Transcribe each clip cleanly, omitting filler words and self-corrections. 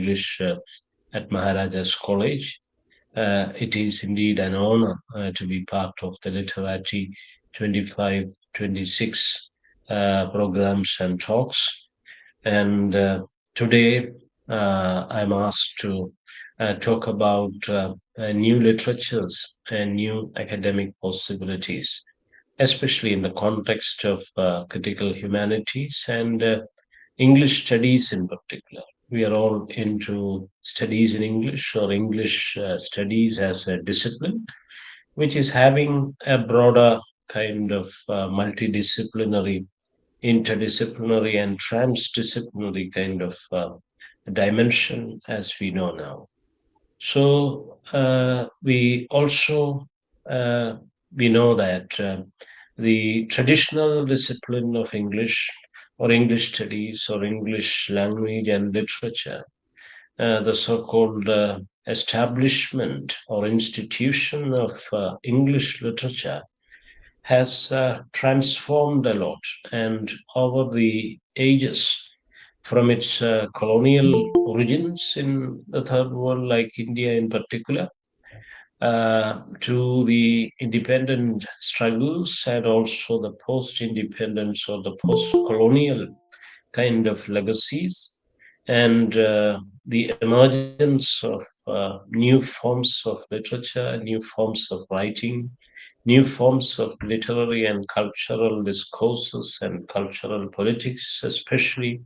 English at Maharaja's College. It is indeed an honor to be part of the Literati 25, 26 programs and talks. And today I'm asked to talk about new literatures and new academic possibilities, especially in the context of critical humanities and English studies in particular. We are all into studies in English or English studies as a discipline, which is having a broader kind of multidisciplinary, interdisciplinary, and transdisciplinary kind of dimension as we know now. So we also we know that the traditional discipline of English or English studies or English language and literature, the so-called establishment or institution of English literature has transformed a lot, and over the ages, from its colonial origins in the third world, like India in particular, to the independent struggles and also the post independence or the post colonial kind of legacies, and the emergence of new forms of literature, new forms of writing, new forms of literary and cultural discourses and cultural politics, especially,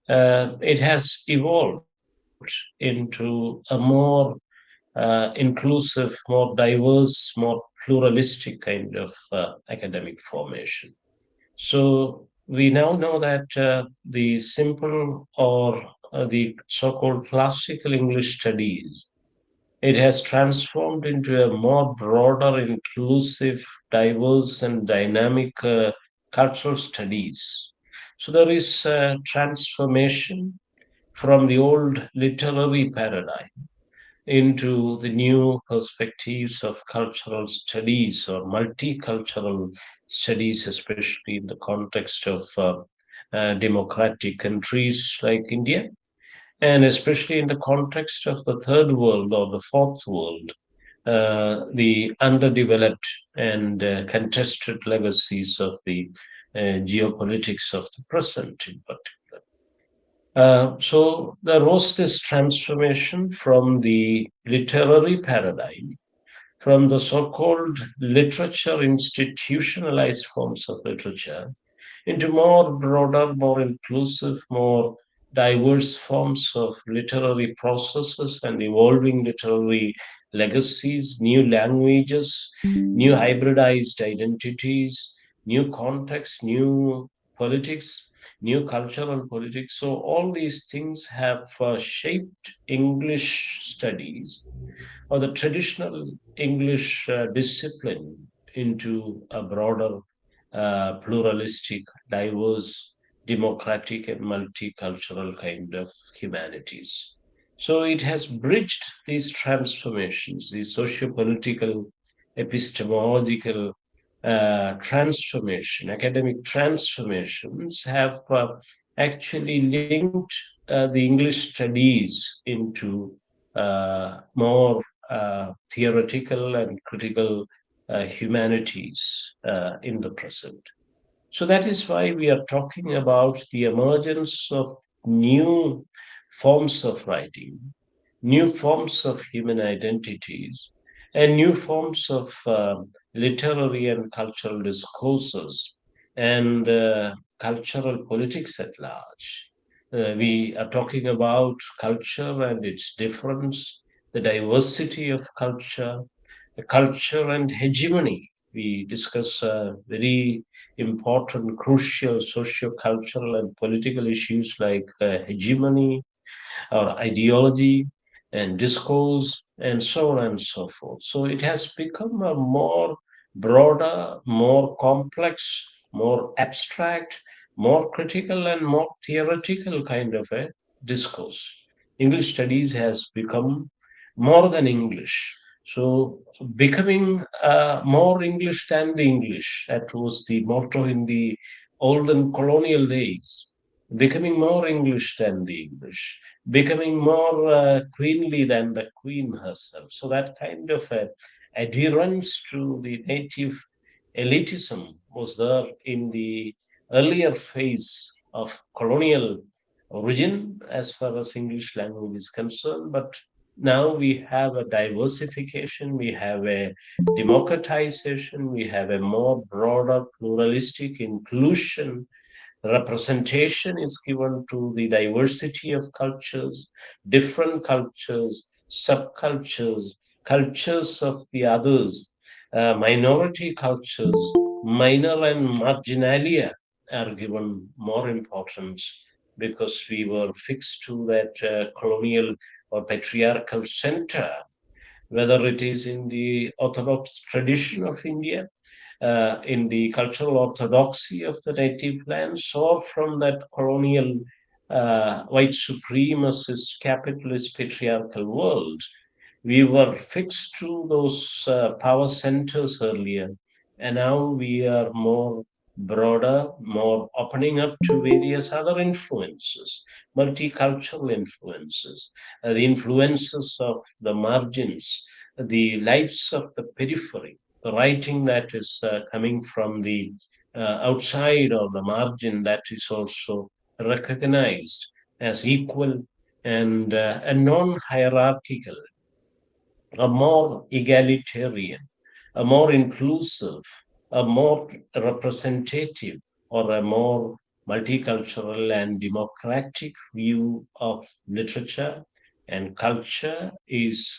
it has evolved into a more inclusive, more diverse, more pluralistic kind of academic formation. So we now know that the simple or the so-called classical English studies, it has transformed into a more broader, inclusive, diverse, and dynamic cultural studies. So there is a transformation from the old literary paradigm into the new perspectives of cultural studies or multicultural studies, especially in the context of democratic countries like India, and especially in the context of the third world or the fourth world, the underdeveloped and contested legacies of the geopolitics of the present in particular. So there was this transformation from the literary paradigm, from the so called literature, institutionalized forms of literature, into more broader, more inclusive, more diverse forms of literary processes and evolving literary legacies, new languages, new hybridized identities, new contexts, new politics, new cultural politics. So, all these things have shaped English studies or the traditional English discipline into a broader, pluralistic, diverse, democratic, and multicultural kind of humanities. So it has bridged these transformations, these socio-political, epistemological academic transformations have actually linked the English studies into more theoretical and critical humanities in the present. So that is why we are talking about the emergence of new forms of writing, new forms of human identities, and new forms of literary and cultural discourses and cultural politics at large. We are talking about culture and its difference, the diversity of culture, the culture and hegemony. We discuss very important, crucial socio-cultural and political issues like hegemony or ideology and discourse and so on and so forth. So it has become a more broader, more complex, more abstract, more critical, and more theoretical kind of a discourse. English studies has become more than English. So becoming more English than the English, that was the motto in the olden colonial days. becoming more English than the English, becoming more queenly than the queen herself. So that kind of adherence to the native elitism was there in the earlier phase of colonial origin as far as English language is concerned. But now we have a diversification, we have a democratization, we have a more broader pluralistic inclusion representation is given to the diversity of cultures, different cultures, subcultures, cultures of the others, minority cultures, minor and marginalia are given more importance because we were fixed to that colonial or patriarchal center, whether it is in the Orthodox tradition of India, in the cultural orthodoxy of the native lands, or from that colonial white supremacist capitalist patriarchal world. We were fixed to those power centers earlier, and now we are more broader, more opening up to various other influences, multicultural influences, the influences of the margins, the lives of the periphery, the writing that is coming from the outside or the margin that is also recognized as equal and non hierarchical, a more egalitarian, a more inclusive, a more representative, or a more multicultural and democratic view of literature and culture is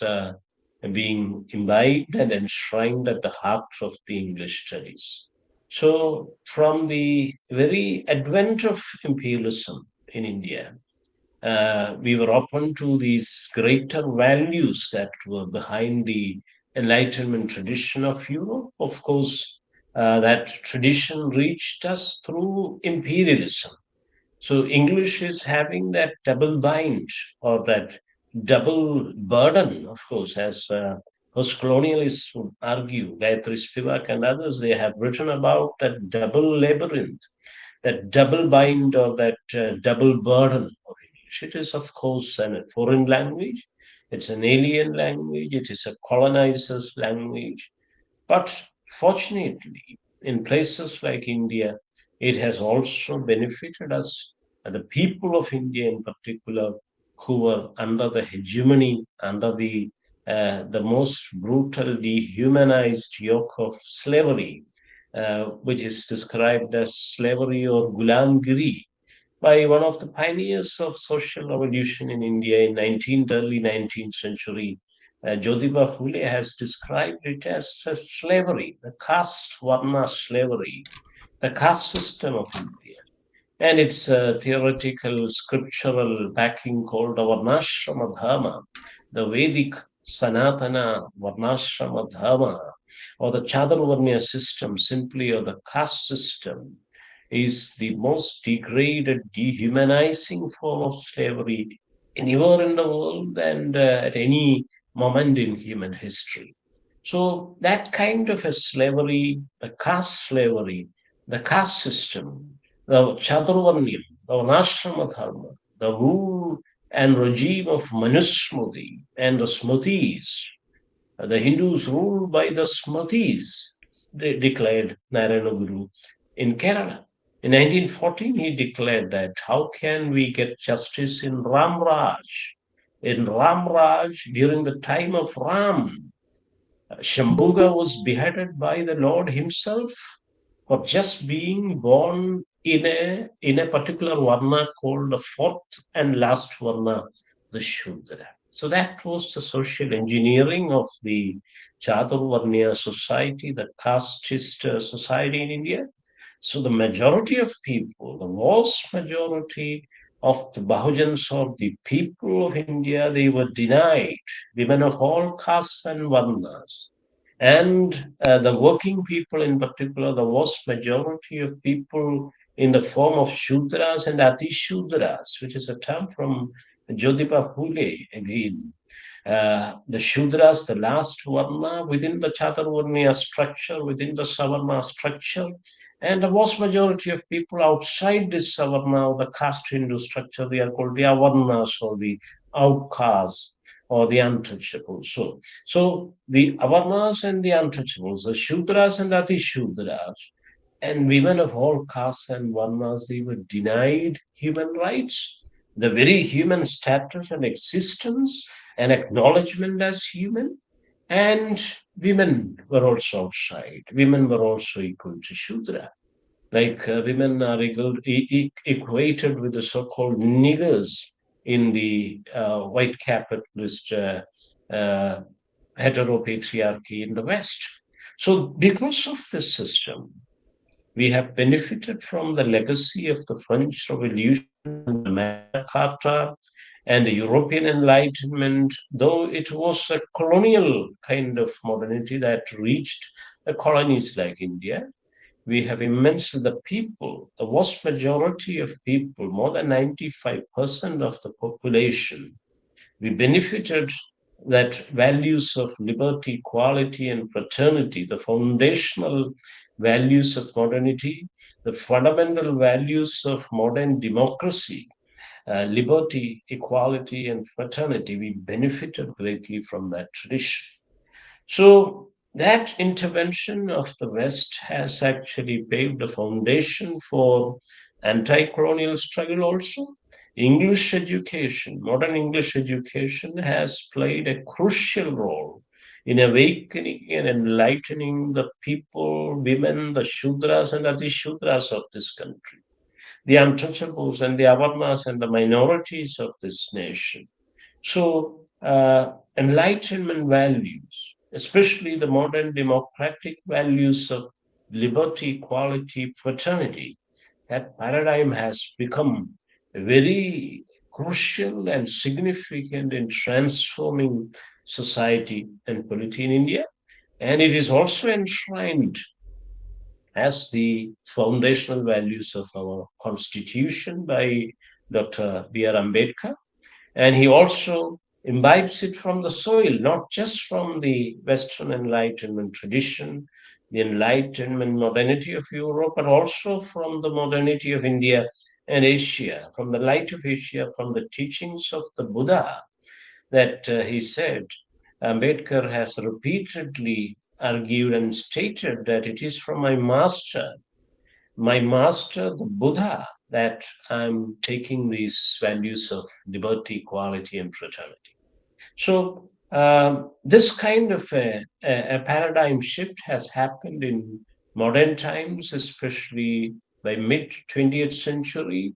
being imbibed and enshrined at the heart of the English studies. So, from the very advent of imperialism in India, we were open to these greater values that were behind the Enlightenment tradition of Europe. Of course, that tradition reached us through imperialism. So English is having that double bind or that double burden, of course, as post-colonialists would argue, Gayatri Spivak and others, they have written about that double labyrinth, that double bind or that double burden of English. It is, of course, a foreign language, it's an alien language, it is a colonizer's language, but fortunately, in places like India, it has also benefited us, the people of India in particular, who were under the hegemony, under the most brutal, dehumanized yoke of slavery, which is described as slavery or gulamgiri by one of the pioneers of social revolution in India in early 19th century. Jyotiba Phule has described it as a slavery, the caste varna slavery, the caste system of India, and its theoretical scriptural backing called a Varnashrama Dharma, the Vedic Sanatana Varnashrama Dharma, or the Chaturvarnya system, simply, or the caste system, is the most degraded, dehumanizing form of slavery anywhere in the world and at any moment in human history. So that kind of a slavery, the caste system, the Chaturvarnyam, the Varnashrama Dharma, the rule and regime of Manusmriti and the Smritis, the Hindus ruled by the Smritis, they declared Narayana Guru in Kerala. In 1914, he declared that how can we get justice in Ram Raj? In Ram Raj, during the time of Ram, Shambhuga was beheaded by the Lord himself for just being born in a particular varna called the fourth and last varna, the Shudra. So that was the social engineering of the Chaturvarnya society, the casteist society in India. So the majority of people, the vast majority of the Bahujans or the people of India, they were denied, women of all castes and varnas. And the working people in particular, the vast majority of people in the form of Shudras and Atishudras, which is a term from Jyotiba Phule again, the Shudras, the last Varna within the Chaturvarnya structure, within the Savarna structure, And the vast majority of people outside this Savarna or the caste Hindu structure, they are called the Avarnas or the outcasts or the untouchables. So the Avarnas and the untouchables, the Shudras and Atishudras, and women of all castes and Varnas, they were denied human rights, the very human status and existence and acknowledgement as human. And women were also outside. Women were also equal to Shudra. Like women are equated with the so-called niggers in the white capitalist uh, heteropatriarchy in the West. So, because of this system, we have benefited from the legacy of the French Revolution and the Magna Carta and the European Enlightenment, though it was a colonial kind of modernity that reached the colonies like India. We have immensely the people, the vast majority of people, more than 95% of the population, we benefited that values of liberty, equality, and fraternity, the foundational values of modernity, the fundamental values of modern democracy, liberty, equality, and fraternity. We benefited greatly from that tradition. So that intervention of the West has actually paved the foundation for anti-colonial struggle also. English education, modern English education has played a crucial role in awakening and enlightening the people, women, the Shudras and Atishudras of this country, the untouchables and the Avarnas and the minorities of this nation. So, enlightenment values, especially the modern democratic values of liberty, equality, fraternity, that paradigm has become very crucial and significant in transforming society and polity in India. And it is also enshrined as the foundational values of our constitution by Dr. B.R. Ambedkar, and he also imbibes it from the soil, not just from the Western Enlightenment tradition, the Enlightenment modernity of Europe, but also from the modernity of India and Asia, from the light of Asia, from the teachings of the Buddha that he said. Ambedkar has repeatedly argued and stated that it is from my master, the Buddha, that I'm taking these values of liberty, equality, and fraternity. So, this kind of a paradigm shift has happened in modern times, especially by mid 20th century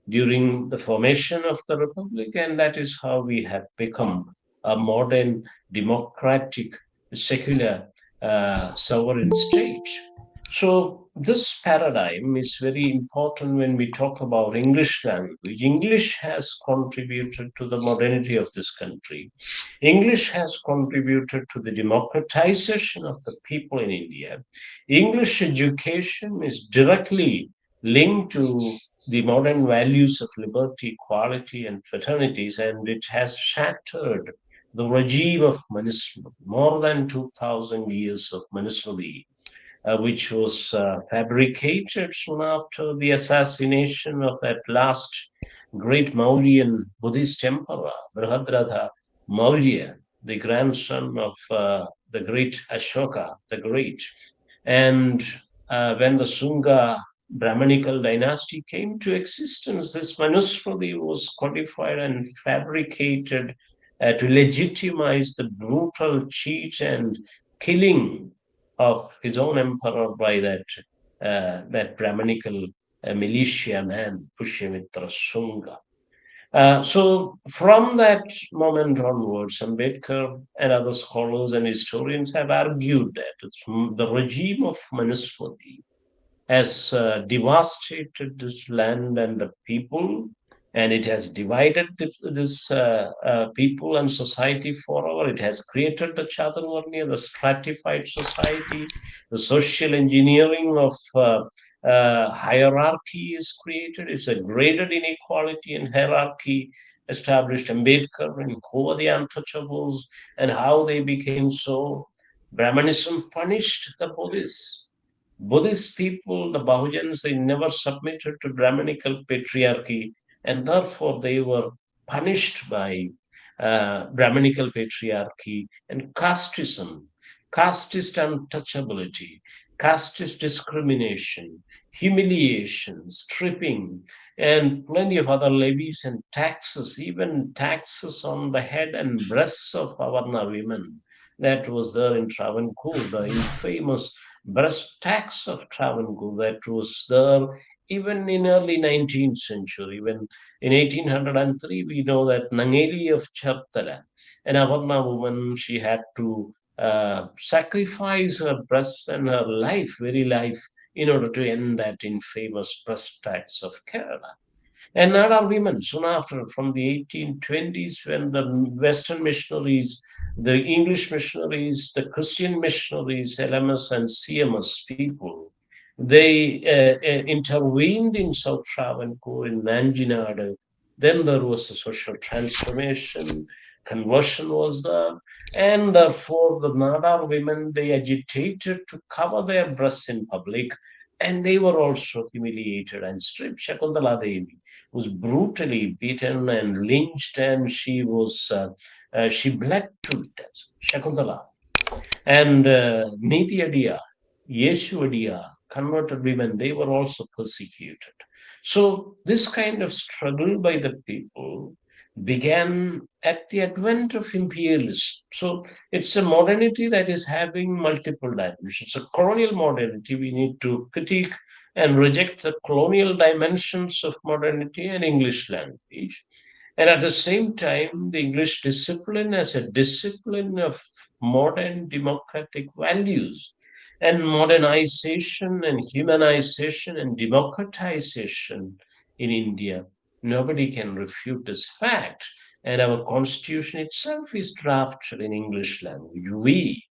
during the formation of the republic, and that is how we have become a modern, democratic, secular, sovereign state. So, this paradigm is very important when we talk about English language. English has contributed to the modernity of this country. English has contributed to the democratization of the people in India. English education is directly linked to the modern values of liberty, equality, and fraternities, and it has shattered the regime of Manusmriti, more than 2,000 years of Manusmriti, which was fabricated soon after the assassination of that last great Mauryan Buddhist emperor, Brihadratha Maurya, the grandson of the great Ashoka the Great. And when the Sunga Brahmanical dynasty came to existence, this Manusmriti was codified and fabricated to legitimize the brutal cheat and killing of his own emperor by that Brahmanical militia man, Pushyamitra Sunga. So from that moment onwards, Ambedkar and other scholars and historians have argued that the regime of Manusmriti has devastated this land and the people, and it has divided this people and society forever. It has created the Chaturvarnya, the stratified society, the social engineering of hierarchy is created. It's a graded inequality and hierarchy established. Ambedkar and who are the untouchables and how they became so. Brahmanism punished the Buddhists, Buddhist people, the Bahujans, they never submitted to Brahminical patriarchy, and therefore they were punished by Brahminical patriarchy and casteism, casteist untouchability, casteist discrimination, humiliation, stripping, and plenty of other levies and taxes, even taxes on the head and breasts of Avarna women. That was there in Travancore, the infamous breast tax of Travancore that was there even in early 19th century. When in 1803 we know that Nangeli of Chartala, an Avarna woman, she had to sacrifice her breasts and her life, very life, in order to end that infamous breast tax of Kerala. And other women soon after, from the 1820s, when the Western missionaries, the English missionaries, the Christian missionaries, LMS and CMS people, they intervened in South Travancore, in Nanjinad. Then there was a social transformation, conversion was there, and therefore the Nadar women, they agitated to cover their breasts in public, and they were also humiliated and stripped. Shakuntala Devi was brutally beaten and lynched, and she bled to death. Shakuntala and Niti Adia, Yeshu Adia, converted women, they were also persecuted. So this kind of struggle by the people began at the advent of imperialism. So it's a modernity that is having multiple dimensions. A colonial modernity, we need to critique and reject the colonial dimensions of modernity and English language. And at the same time, the English discipline as a discipline of modern democratic values and modernization and humanization and democratization in India. Nobody can refute this fact. And our constitution itself is drafted in English language. We,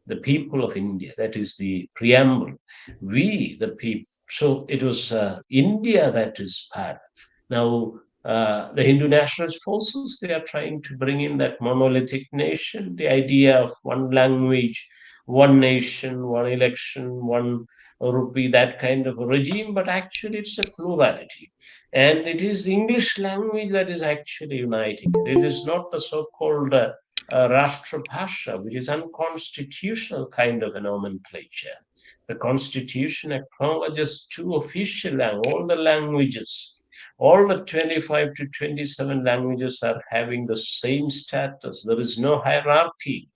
the people of India, that is the preamble. We, the people. So it was India that is part. Now, the Hindu nationalist forces, they are trying to bring in that monolithic nation, the idea of one language, one nation, one election, one rupee, that kind of a regime, but actually it's a plurality. And it is the English language that is actually uniting it. It is not the so-called Rashtra Bhasha, which is unconstitutional kind of a nomenclature. The constitution acknowledges two official languages, all the languages, all the 25 to 27 languages are having the same status. There is no hierarchy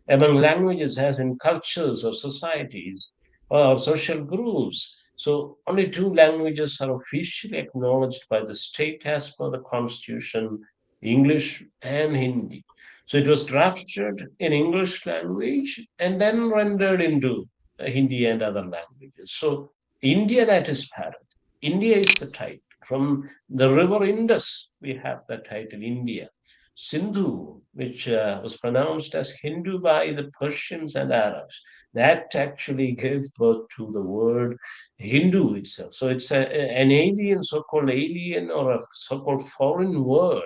among languages as in cultures or societies or social groups. So only two languages are officially acknowledged by the state as per the constitution, English and Hindi. So it was drafted in English language and then rendered into Hindi and other languages. So India, that is parent. India is the title. From the river Indus, we have the title India. Sindhu, which was pronounced as Hindu by the Persians and Arabs, that actually gave birth to the word Hindu itself. So it's an alien, so called alien or a so called foreign word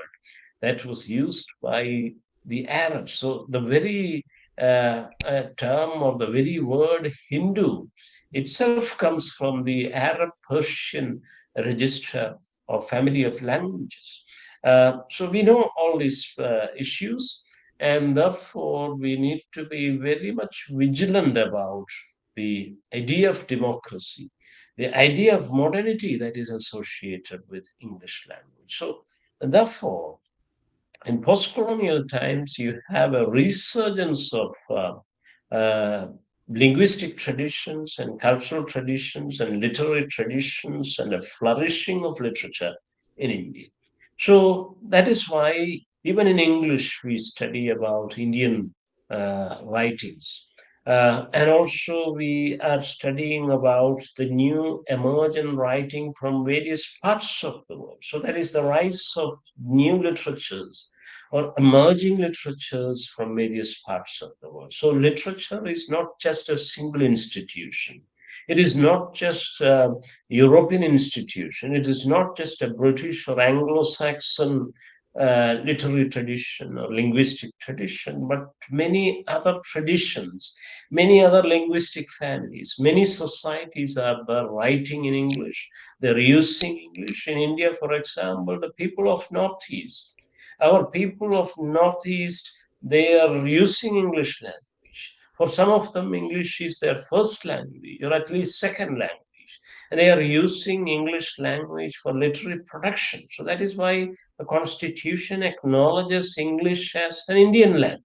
that was used by the Arabs. So the very term or the very word Hindu itself comes from the Arab Persian register or family of languages. So we know all these issues, and therefore we need to be very much vigilant about the idea of democracy, the idea of modernity that is associated with English language. So therefore, in post-colonial times, you have a resurgence of linguistic traditions and cultural traditions and literary traditions and a flourishing of literature in India. So that is why even in English we study about Indian writings. And also we are studying about the new emergent writing from various parts of the world. So that is the rise of new literatures or emerging literatures from various parts of the world. So literature is not just a single institution. It is not just a European institution. It is not just a British or Anglo-Saxon literary tradition or linguistic tradition, but many other traditions, many other linguistic families, many societies are there writing in English. They're using English. In India, for example, the people of Northeast, our people of Northeast, they are using English language. For some of them, English is their first language or at least second language. And they are using English language for literary production. So that is why the Constitution acknowledges English as an Indian language.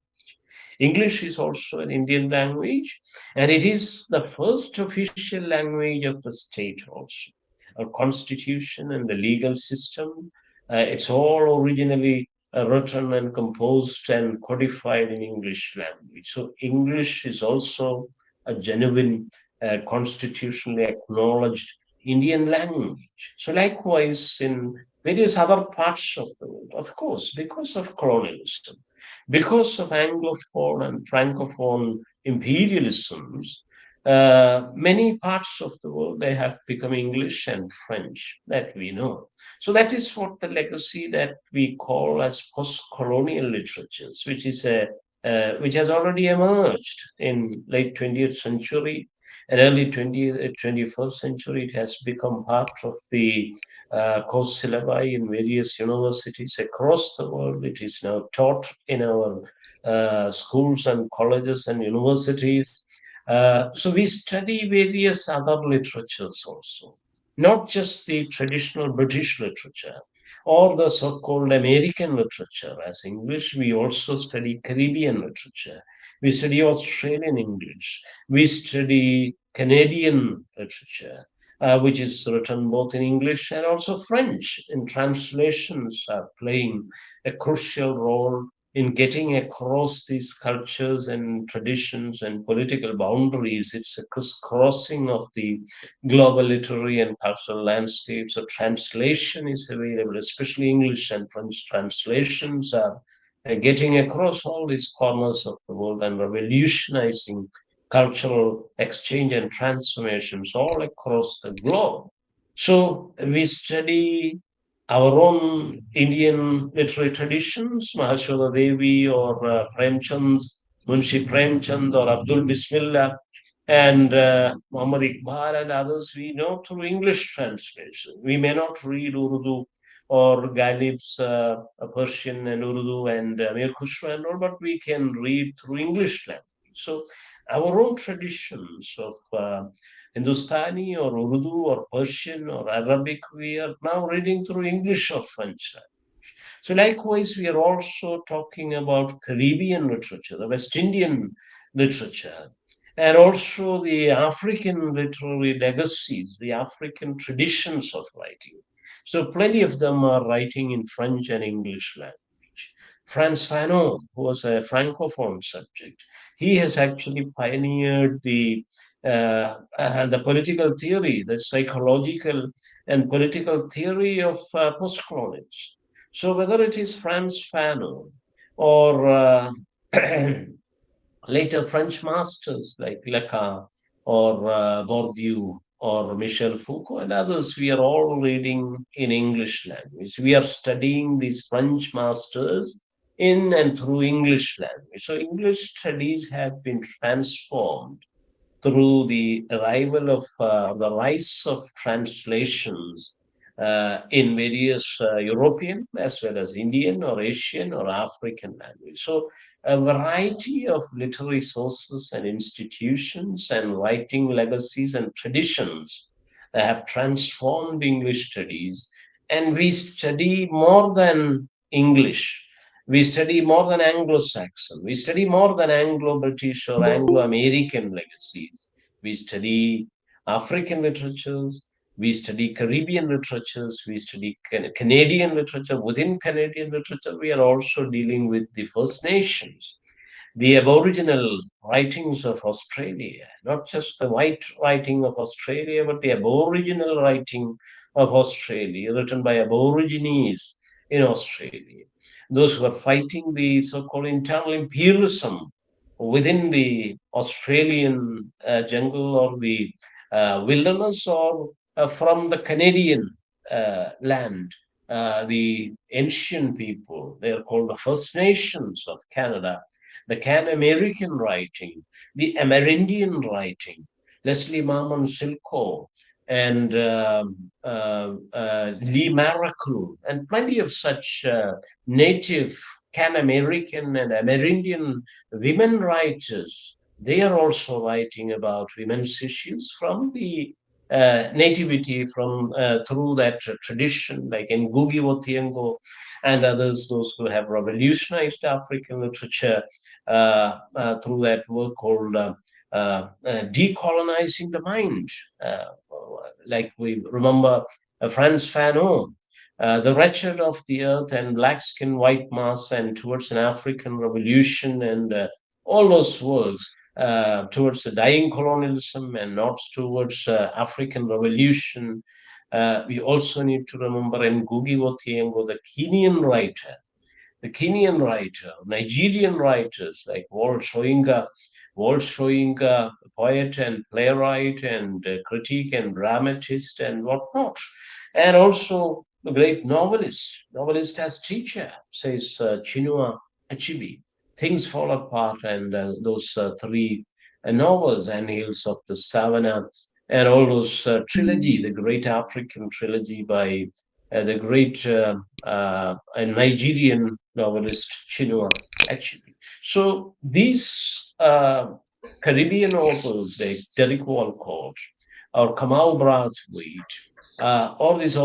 English is also an Indian language, and it is the first official language of the state also. Our constitution and the legal system, it's all originally written and composed and codified in English language. So English is also a genuine, constitutionally acknowledged Indian language. So likewise in various other parts of the world, of course, because of colonialism, because of Anglophone and Francophone imperialisms, many parts of the world they have become English and French that we know. So that is what the legacy that we call as post-colonial literatures, which has already emerged in late 20th century and early 20th, 21st century. It has become part of the course syllabi in various universities across the world. It is now taught in our schools and colleges and universities. So we study various other literatures also, not just the traditional British literature or the so-called American literature as English. We also study Caribbean literature. We study Australian English. We study Canadian literature, which is written both in English and also French. And translations are playing a crucial role in getting across these cultures and traditions and political boundaries. It's a crisscrossing of the global literary and cultural landscape. So translation is available, especially English and French translations are getting across all these corners of the world and revolutionizing cultural exchange and transformations all across the globe. So we study our own Indian literary traditions, Mahashwara Devi or Premchand, Munshi Premchand or Abdul Bismillah, and Muhammad Iqbal and others, we know through English translation. We may not read Urdu or Ghalib's Persian and Urdu and Mir Khusro and all, but we can read through English language. So our own traditions of Hindustani or Urdu or Persian or Arabic, we are now reading through English or French. So, likewise, we are also talking about Caribbean literature, the West Indian literature, and also the African literary legacies, the African traditions of writing. So, plenty of them are writing in French and English language. Frantz Fanon, who was a Francophone subject, he has actually pioneered the political theory, the psychological and political theory of postcolonialism. So whether it is Frantz Fanon or later French masters like Lacan or Bourdieu or Michel Foucault and others, we are all reading in English language. We are studying these French masters in and through English language. So English studies have been transformed through the arrival of the rise of translations in various European as well as Indian or Asian or African language. So a variety of literary sources and institutions and writing legacies and traditions have transformed English studies. And we study more than English. We study more than Anglo Saxon. We study more than Anglo British or Anglo American legacies. We study African literatures. We study Caribbean literatures. We study Canadian literature. Within Canadian literature, we are also dealing with the First Nations, the Aboriginal writings of Australia, not just the white writing of Australia, but the Aboriginal writing of Australia, written by Aborigines in Australia. Those who are fighting the so called internal imperialism within the Australian jungle or the wilderness or from the Canadian land. the ancient people. They are called the First Nations of Canada, the Can American writing, the Amerindian writing, Leslie Marmon Silko, and Lee Maracul, and plenty of such native Can American and Amerindian women writers. They are also writing about women's issues from the nativity from through that tradition, like in Ngugi wa Thiong'o and others, those who have revolutionized African literature through that work called Decolonizing the Mind. Uh, like we remember Frantz Fanon, The Wretched of the Earth and Black Skin, White Mass, and Towards an African Revolution, and all those works towards the dying colonialism and not towards African revolution. We also need to remember Ngugi wa Thiong'o, the Kenyan writer, Nigerian writers like Walt Soyinka, poet and playwright and critic and dramatist and whatnot, and also the great novelist as teacher, says Chinua Achebe. Things Fall Apart and those three novels, and Hills of the Savannah, and all those trilogy, the great African trilogy by the great a Nigerian novelist Chinua Achebe. So these Caribbean authors like Derek Walcott or Kamal Brathwaite, all these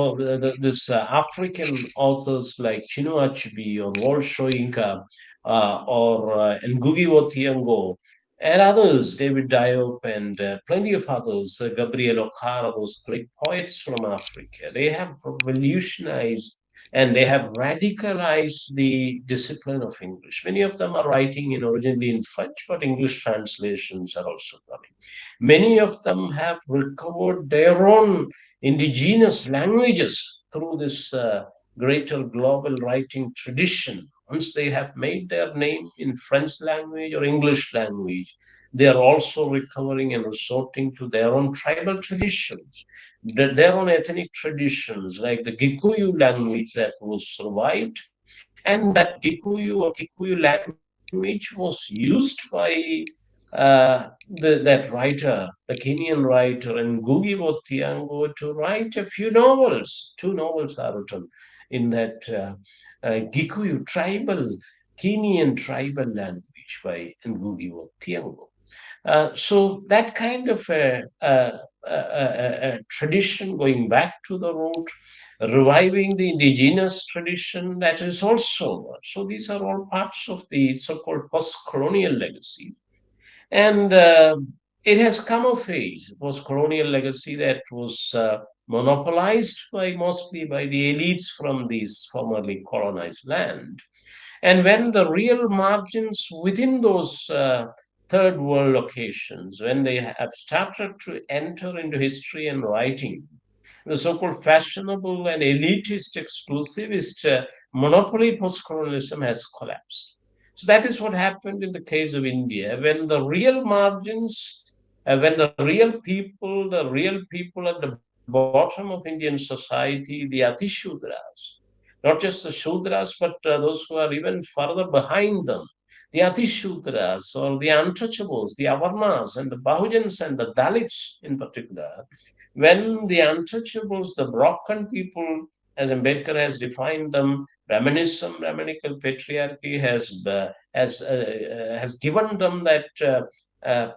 this African authors like Chinua Achebe or Walt Soyinka or Ngugi wa Thiong'o and others, David Diop and plenty of others, Gabriel Okara, those great poets from Africa. They have revolutionized and they have radicalized the discipline of English. Many of them are writing in originally in French, but English translations are also coming. Many of them have recovered their own indigenous languages through this greater global writing tradition. Once they have made their name in French language or English language, they are also recovering and resorting to their own tribal traditions, their own ethnic traditions, like the Gikuyu language that was survived. And that Gikuyu or Kikuyu language was used by that writer, the Kenyan writer, and Ngugi wa Thiong'o to write a few novels. Two novels are written in that Gikuyu tribal, Kenyan tribal language by Ngugi wa Thiong'o. So that kind of a tradition going back to the root, reviving the indigenous tradition, that is also. So these are all parts of the so-called post-colonial legacies. And it has come of age, post-colonial legacy that was monopolized by mostly by the elites from these formerly colonized land. And when the real margins within those third world locations, when they have started to enter into history and writing, the so-called fashionable and elitist, exclusivist monopoly post-colonialism has collapsed. So that is what happened in the case of India, when the real margins, when the real people at the bottom of Indian society, the Atishudras, not just the Shudras, but those who are even further behind them, the Atishudras or the untouchables, the Avarnas and the Bahujans and the Dalits in particular, when the untouchables, the broken people, as Ambedkar has defined them, Brahmanism, Brahminical patriarchy has given them that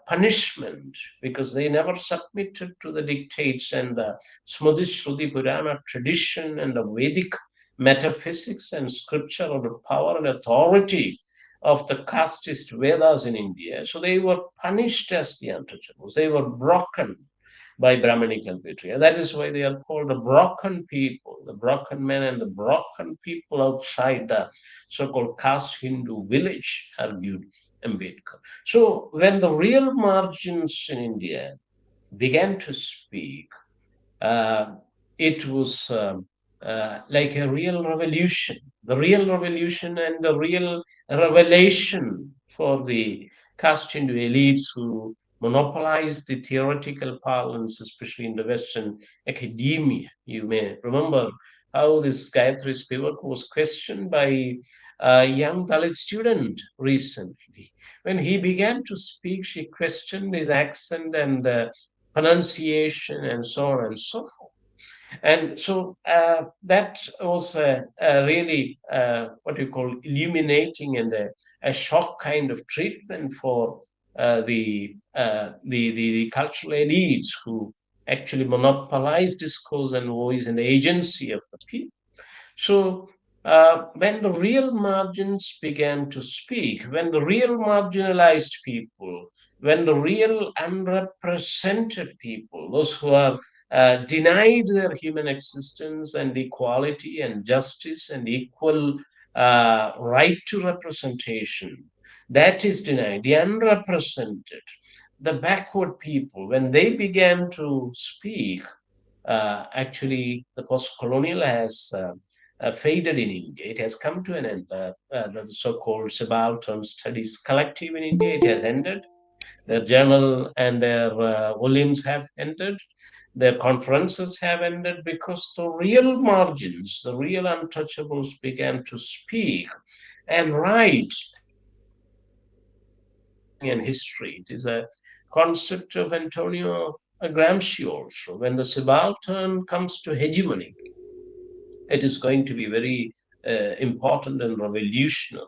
punishment because they never submitted to the dictates and the Smriti Shruti Purana tradition and the Vedic metaphysics and scripture or the power and authority of the casteist Vedas in India. So they were punished as the untouchables. They were broken by Brahminical patriarchy. That is why they are called the broken people, the broken men and the broken people outside the so-called caste Hindu village, argued Ambedkar. So when the real margins in India began to speak, uh, it was like a real revolution, the real revolution and the real revelation for the caste Hindu elites who monopolized the theoretical parlance, especially in the Western academia. You may remember how this Gayatri Spivak was questioned by a young Dalit student recently. When he began to speak, she questioned his accent and pronunciation and so on and so forth. And so that was really what you call illuminating and a shock kind of treatment for the cultural elites who actually monopolize discourse and voice and agency of the people. So, when the real margins began to speak, when the real marginalized people, when the real unrepresented people, those who are denied their human existence and equality and justice and equal right to representation, that is denied, the unrepresented, the backward people, when they began to speak, actually the post-colonial has faded in India. It has come to an end. The so-called subaltern studies collective in India, it has ended. Their journal and their volumes have ended. Their conferences have ended because the real margins, the real untouchables began to speak and write and create meaning and history. It is a concept of Antonio Gramsci also. When the subaltern comes to hegemony, it is going to be very important and revolutionary.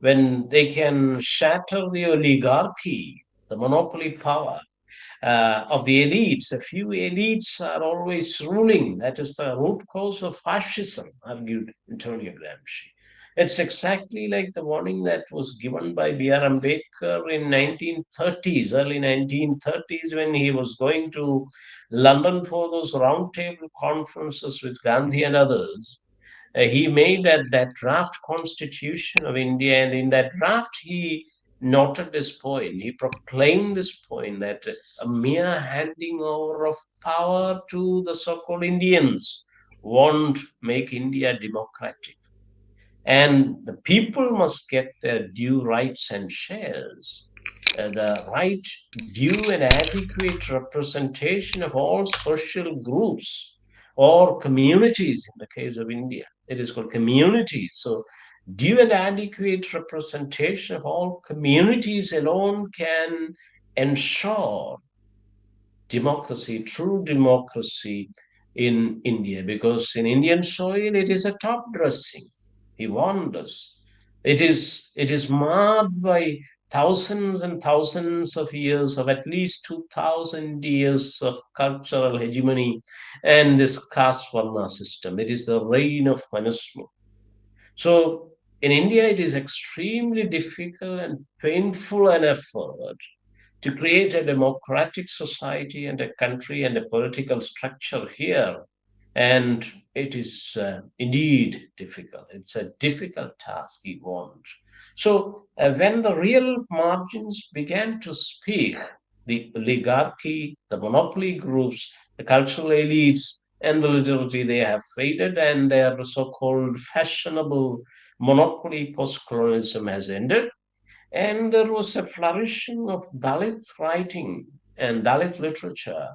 When they can shatter the oligarchy, the monopoly power, of the elites. A few elites are always ruling. That is the root cause of fascism, argued Antonio Gramsci. It's exactly like the warning that was given by B.R. Ambedkar in 1930s, early 1930s, when he was going to London for those roundtable conferences with Gandhi and others. He made that draft constitution of India, and in that draft, he noted this point. He proclaimed this point that a mere handing over of power to the so called Indians won't make India democratic. And the people must get their due rights and shares, the right, due, and adequate representation of all social groups or communities in the case of India. It is called communities. So, due and adequate representation of all communities alone can ensure democracy, true democracy in India, because in Indian soil it is a top dressing. He warned us. It is marred by thousands and thousands of years of at least 2,000 years of cultural hegemony and this caste varna system. It is the reign of Manusmriti. So in India, it is extremely difficult and painful an effort to create a democratic society and a country and a political structure here. And it is indeed difficult. It's a difficult task he wants. So when the real margins began to speak, the oligarchy, the monopoly groups, the cultural elites, and the literati, they have faded, and their so-called fashionable monopoly post-colonialism has ended, and there was a flourishing of Dalit writing and Dalit literature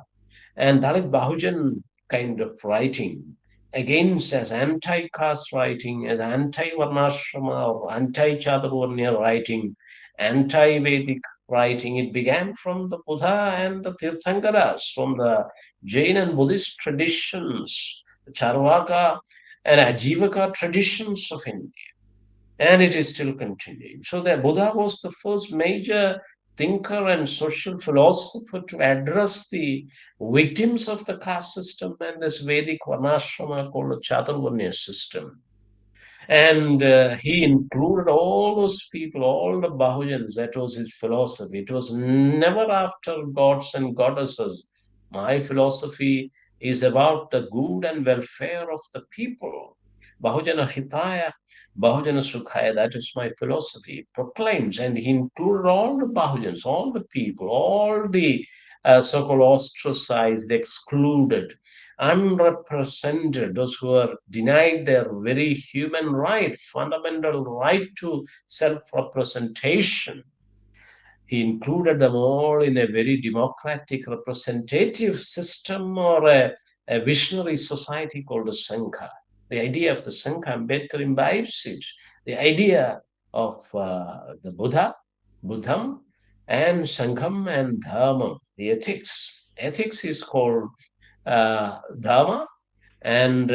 and Dalit Bahujan kind of writing against as anti-caste writing, as anti-Varnashrama or anti-Chaturvarnya writing, anti-Vedic writing. It began from the Buddha and the Tirthankaras, from the Jain and Buddhist traditions, the Charvaka and Ajivaka traditions of India, and it is still continuing. So the Buddha was the first major thinker and social philosopher to address the victims of the caste system and this Vedic Varnashrama called the Chaturvarnya system. And he included all those people, all the Bahujans. That was his philosophy. It was never after gods and goddesses. My philosophy is about the good and welfare of the people. Bahujana Hitaya, Bahujana Sukhaya, that is my philosophy. It proclaims, and he included all the Bahujans, all the people, all the so called ostracized, excluded, unrepresented, those who are denied their very human right, fundamental right to self representation. He included them all in a very democratic representative system or a visionary society called a Sangha. The idea of the Sangha, Ambedkar imbibes it. The idea of the Buddha, Buddham, and Sangham and Dharmam, the ethics. Ethics is called Dharma, and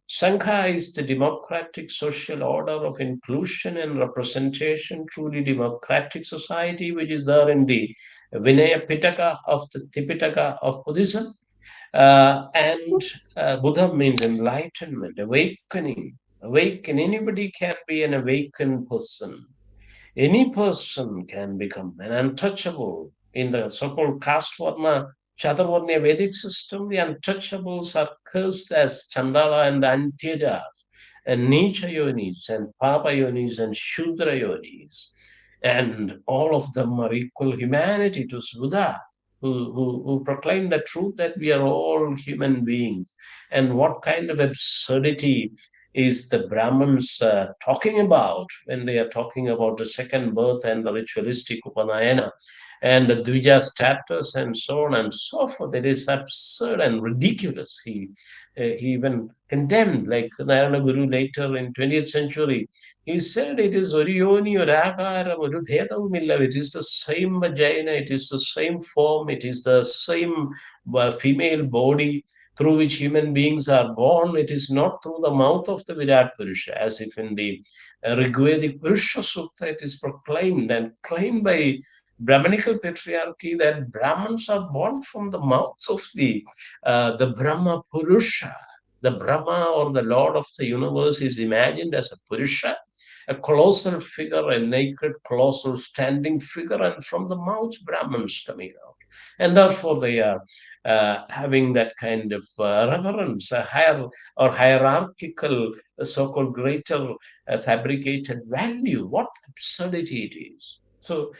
Sangha is the democratic social order of inclusion and representation, truly democratic society, which is there in the Vinaya Pitaka of the Tipitaka of Buddhism. And Buddha means enlightenment, awakening. Awaken. Anybody can be an awakened person. Any person can become an untouchable. In the so-called caste varna, Chaturvarnya Vedic system, the untouchables are cursed as Chandala and Antyajas, and Nicha yonis, and Papa yonis, and Shudra yonis. And all of them are equal humanity to Buddha, who proclaim the truth that we are all human beings. And what kind of absurdity is the Brahmins talking about when they are talking about the second birth and the ritualistic Upanayana and the Dvija status and so on and so forth? It is absurd and ridiculous. He even condemned, like Narayana Guru later in 20th century, he said it is Oriyoni or Akara, Orubhedavumilla. It is the same vagina, it is the same form, it is the same female body through which human beings are born. It is not through the mouth of the Virat Purusha, as if in the Rigvedic Purusha Sukta it is proclaimed and claimed by Brahmanical patriarchy that Brahmins are born from the mouth of the Brahma Purusha. The Brahma or the Lord of the universe is imagined as a Purusha, a colossal figure, a naked, colossal standing figure, and from the mouth Brahmins coming out. And therefore, they are having that kind of reverence, a higher or hierarchical, so-called greater fabricated value. What absurdity it is! So,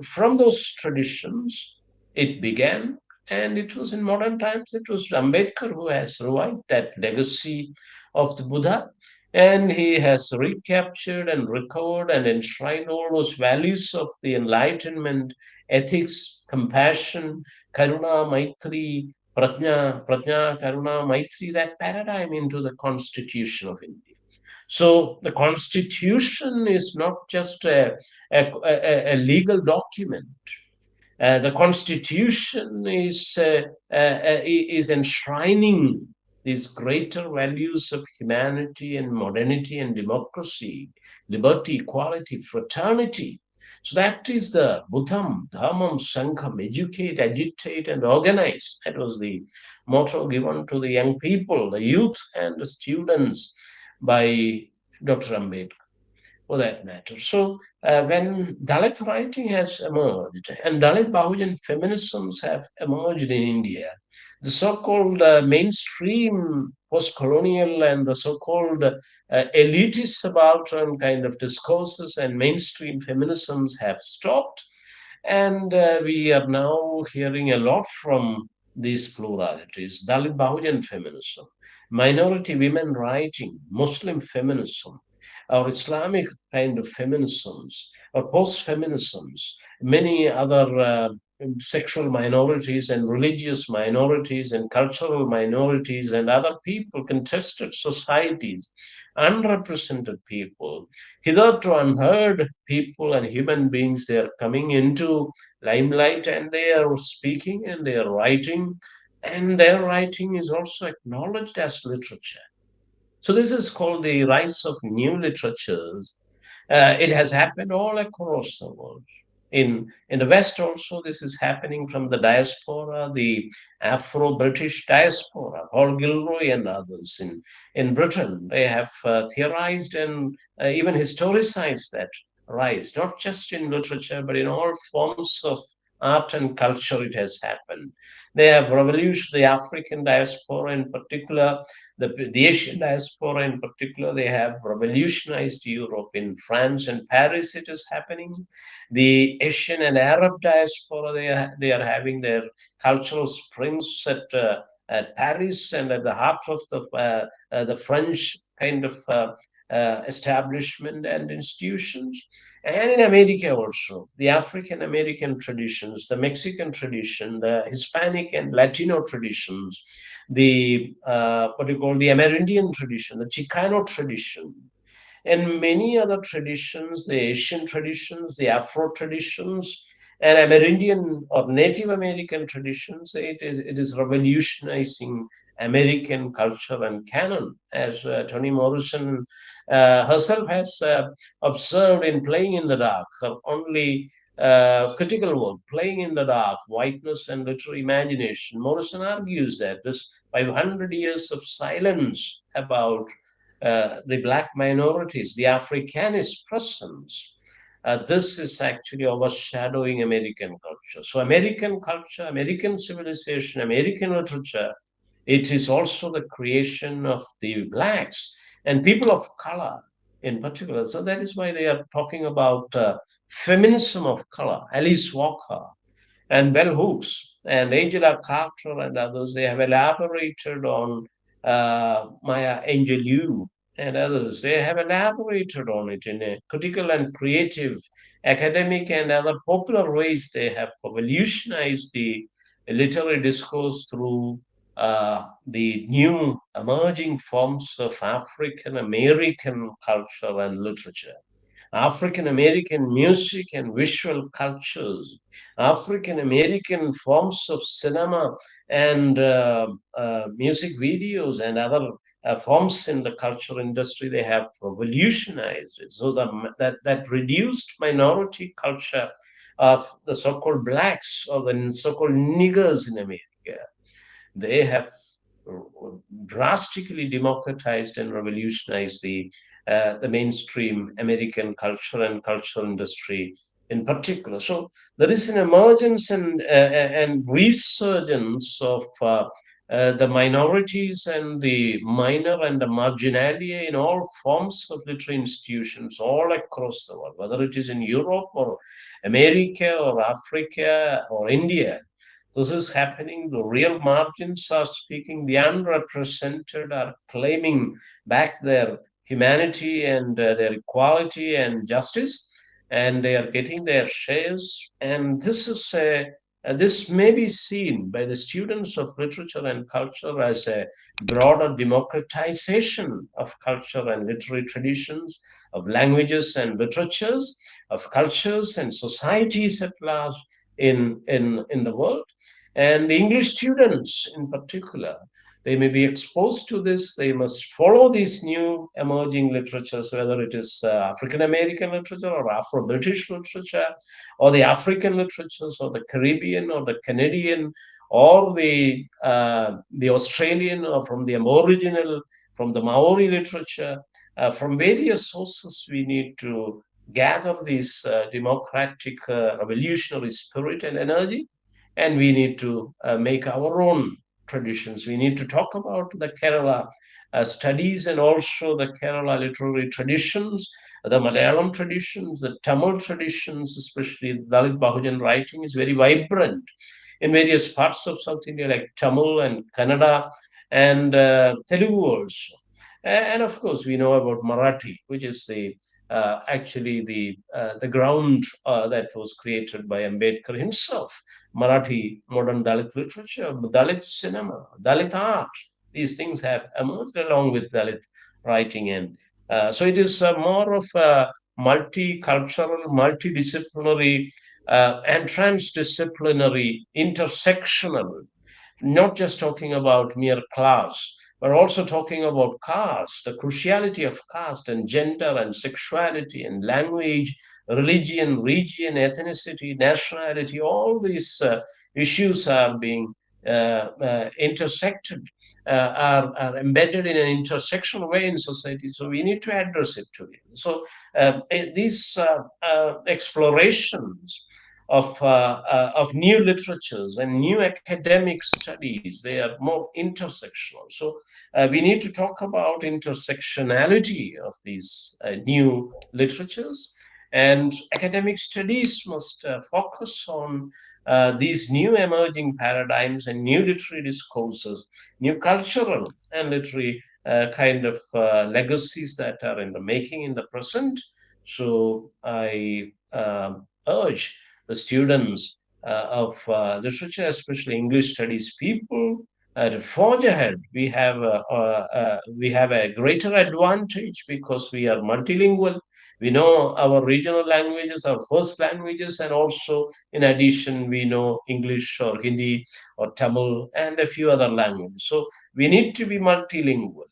from those traditions, it began, and it was in modern times. It was Ambedkar who has revived that legacy of the Buddha, and he has recaptured and recovered and enshrined all those values of the Enlightenment, ethics, compassion, Karuna, Maitri, Prajna, Karuna, Maitri, that paradigm into the Constitution of India. So the Constitution is not just a legal document. The Constitution is enshrining these greater values of humanity and modernity and democracy, liberty, equality, fraternity. So that is the Buddham, Dharmam, Sangham, educate, agitate, and organize. That was the motto given to the young people, the youth, and the students by Dr. Ambedkar for that matter. So when Dalit writing has emerged and Dalit Bahujan feminisms have emerged in India, the so-called mainstream post-colonial and the so-called elitist subaltern kind of discourses and mainstream feminisms have stopped, and we are now hearing a lot from these pluralities: Dalit Bahujan feminism, minority women writing, Muslim feminism, or Islamic kind of feminisms, or post feminisms, many other sexual minorities and religious minorities and cultural minorities and other people, contested societies, unrepresented people, hitherto unheard people and human beings. They are coming into limelight and they are speaking and they are writing, and their writing is also acknowledged as literature. So this is called the rise of new literatures. It has happened all across the world. In the West also, this is happening from the diaspora, the Afro-British diaspora, Paul Gilroy and others in Britain. They have theorized and even historicized that rise, not just in literature, but in all forms of art and culture it has happened. They have revolutionized the African diaspora in particular, the Asian diaspora in particular. They have revolutionized Europe. In France and Paris, it is happening. The Asian and Arab diaspora, they are having their cultural springs at Paris and at the heart of the French kind of establishment and institutions. And in America also, the African American traditions, the Mexican tradition, the Hispanic and Latino traditions, the what do you call the Amerindian tradition, the Chicano tradition, and many other traditions, the Asian traditions, the Afro traditions, and Amerindian or Native American traditions. It is revolutionizing American culture and canon, as Toni Morrison herself has observed in Playing in the Dark, her only critical work, Playing in the Dark, Whiteness and Literary Imagination. Morrison argues that this 500 years of silence about the black minorities, the Africanist presence. This is actually overshadowing American culture. So, American culture, American civilization, American literature, it is also the creation of the blacks and people of color in particular. So, that is why they are talking about feminism of color. Alice Walker and Bell Hooks and Angela Carter and others, they have elaborated on Maya Angelou and others. They have elaborated on it in a critical and creative, academic and other popular ways. They have revolutionized the literary discourse through the new emerging forms of African American culture and literature. African American music and visual cultures, African American forms of cinema and music videos and other forms in the culture industry, they have revolutionized it. So that reduced minority culture of the so-called blacks or the so-called niggers in America, they have drastically democratized and revolutionized the mainstream American culture and cultural industry in particular. So there is an emergence and resurgence of the minorities and the minor and the marginalia in all forms of literary institutions all across the world, whether it is in Europe or America or Africa or India. This is happening. The real margins are speaking. The unrepresented are claiming back their humanity and their equality and justice, and they are getting their shares. And this may be seen by the students of literature and culture as a broader democratization of culture and literary traditions, of languages and literatures, of cultures and societies at large in the world. And the English students in particular, they may be exposed to this. They must follow these new emerging literatures, whether it is African American literature or Afro British literature, or the African literatures, or the Caribbean, or the Canadian, or the Australian, or from the Aboriginal, from the Maori literature. From various sources, we need to gather this democratic, revolutionary spirit and energy, and we need to make our own traditions. We need to talk about the Kerala studies and also the Kerala literary traditions, the Malayalam traditions, the Tamil traditions, especially Dalit Bahujan writing is very vibrant in various parts of South India, like Tamil and Kannada and Telugu also. And of course, we know about Marathi, which is actually the ground that was created by Ambedkar himself. Marathi modern Dalit literature, Dalit cinema, Dalit art. These things have emerged along with Dalit writing, and so it is more of a multicultural, multidisciplinary, and transdisciplinary, intersectional, not just talking about mere class, but also talking about caste, the cruciality of caste and gender and sexuality and language, religion, region, ethnicity, nationality. All these issues are being intersected, are embedded in an intersectional way in society. So we need to address it together. So these explorations of new literatures and new academic studies, they are more intersectional. So we need to talk about intersectionality of these new literatures, and academic studies must focus on these new emerging paradigms and new literary discourses, new cultural and literary kind of legacies that are in the making in the present, So I urge the students of literature, especially English studies people, to forge ahead. We have a greater advantage because we are multilingual. We know our regional languages, our first languages, and also in addition, we know English or Hindi or Tamil and a few other languages. So we need to be multilingual,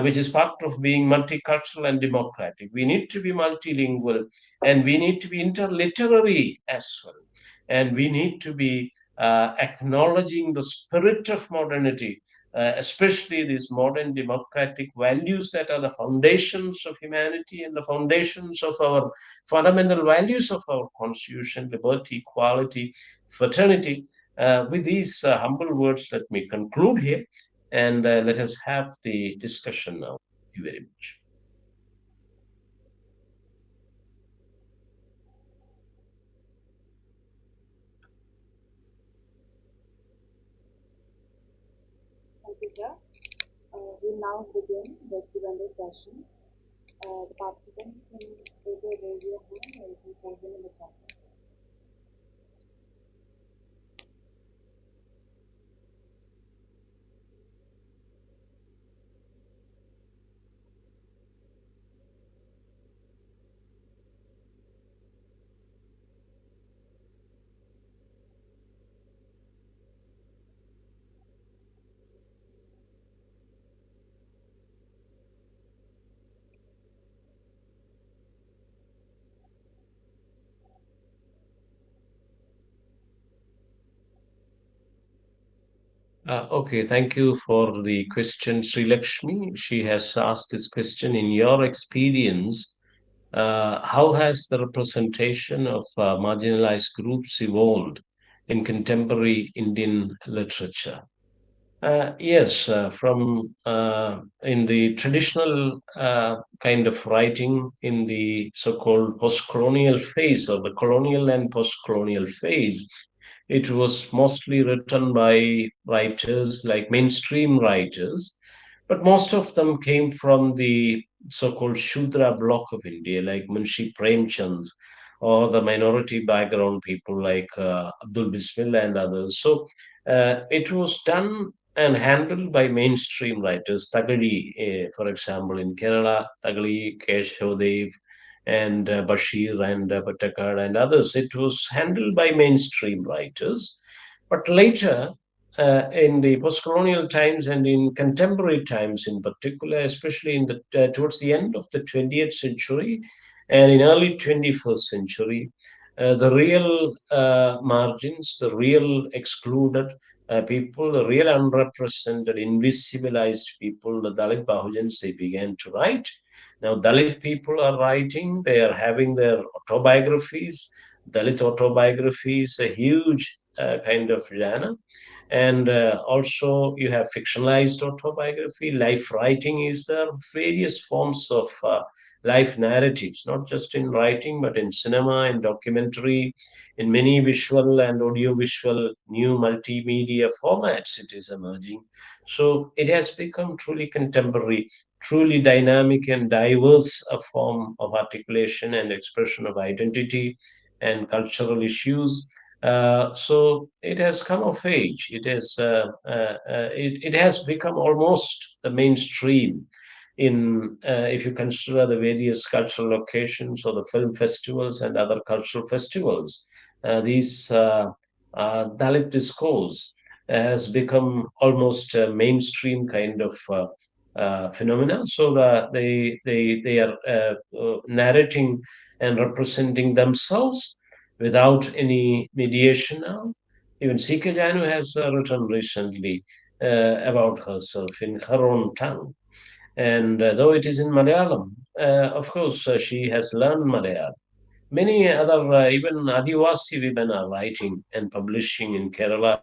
which is part of being multicultural and democratic. We need to be multilingual and we need to be interliterary as well. And we need to be acknowledging the spirit of modernity, especially these modern democratic values that are the foundations of humanity and the foundations of our fundamental values of our constitution: liberty, equality, fraternity. With these humble words, let me conclude here and let us have the discussion now. Thank you very much. Thank you, sir. We'll now begin the Q&A session. The participants can either raise your hand or you can type them in the chat. Okay, thank you for the question, Sri Lakshmi. She has asked this question. In your experience, how has the representation of marginalized groups evolved in contemporary Indian literature? Yes, from in the traditional kind of writing in the so-called post-colonial phase or the colonial and post-colonial phase, it was mostly written by writers like mainstream writers, but most of them came from the so-called Shudra bloc of India, like Munshi Premchand, or the minority background people like Abdul Bismillah and others. So it was done and handled by mainstream writers. Tagali, for example, in Kerala, Tagali, Keshodev, and Bashir and Patakar and others. It was handled by mainstream writers. But later, in the post-colonial times and in contemporary times in particular, especially in the towards the end of the 20th century and in early 21st century, the real margins, the real excluded people, the real unrepresented, invisibilized people, the Dalit Bahujans, they began to write. Now, Dalit people are writing, they are having their autobiographies. Dalit autobiographies, a huge kind of genre. And also, you have fictionalized autobiography, life writing is there, various forms of life narratives, not just in writing, but in cinema, in documentary, in many visual and audiovisual new multimedia formats, it is emerging. So it has become truly contemporary, truly dynamic and diverse a form of articulation and expression of identity and cultural issues. So it has come of age. It has become almost the mainstream in if you consider the various cultural occasions or the film festivals and other cultural festivals. These Dalit discourse has become almost a mainstream kind of phenomena. So they are narrating and representing themselves without any mediation now. Even Sika Janu has written recently about herself in her own tongue. And though it is in Malayalam, of course, she has learned Malayalam. Many other, even Adivasi women are writing and publishing in Kerala.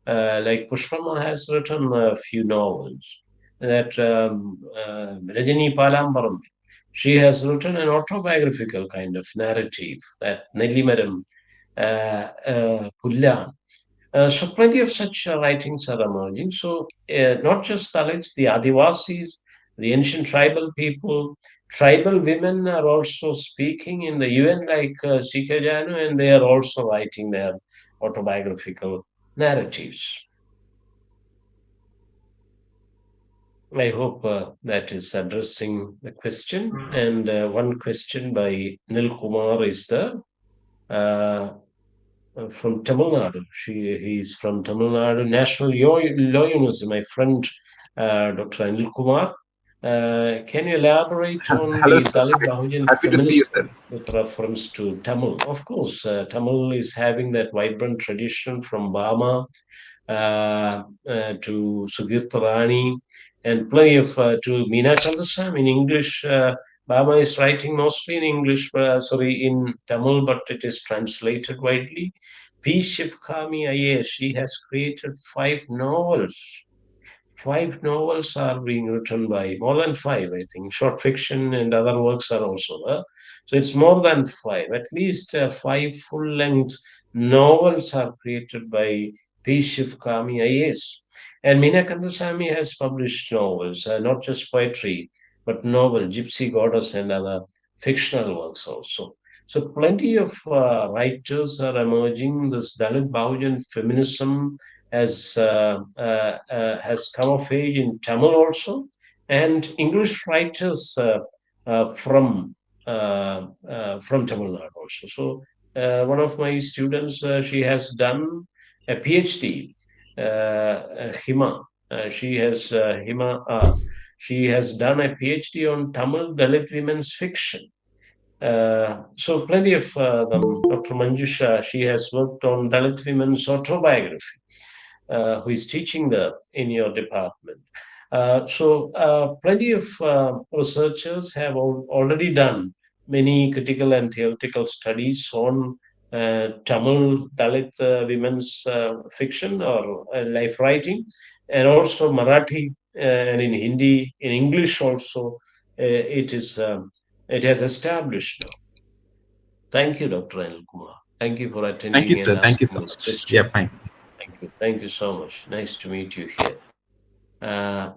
Like Pushpama has written a few novels. That Rajini Palambaram, she has written an autobiographical kind of narrative. That Nellimaram Pullan. So plenty of such writings are emerging. So not just Dalits, the Adivasis, The ancient tribal people, tribal women are also speaking in the UN like Sekher, and they are also writing their autobiographical narratives. I hope that is addressing the question. And one question by Nil Kumar is the uh, from Tamil Nadu. He is from Tamil Nadu National Law University. My friend, Dr. Anil Kumar. Can you elaborate on Hello, the sir. Dalit Bahujan Happy to see you, sir. feminism with reference to Tamil? Of course, Tamil is having that vibrant tradition from Burma to Sugirta Rani, and plenty of to Meena Kandasam in English. Baba is writing mostly in English, sorry, in Tamil, but it is translated widely. P. Shivkami IAS, she has created 5 novels. 5 novels are being written by more than five, I think. Short fiction and other works are also there. So it's more than five. At least five full length novels are created by P. Shivkami IAS. And Meena Kandasamy has published novels, not just poetry, but novel, Gypsy Goddess, and other fictional works also. So plenty of writers are emerging. This Dalit Bahujan feminism has come of age in Tamil also, and English writers from Tamil Nadu also. So one of my students, she has done a PhD, Hima. Hima. She has done a PhD on Tamil Dalit women's fiction. So plenty of them. Dr. Manjusha, she has worked on Dalit women's autobiography, who is teaching there in your department. Plenty of researchers have already done many critical and theoretical studies on Tamil Dalit women's fiction or life writing, and also Marathi and in Hindi, in English also. It has established now. Thank you, Dr. Anil Kumar. Thank you for Thank you, attending and sir. Thank you asking so this much. Yeah, question. fine. Thank you. Thank you so much. Nice to meet you here.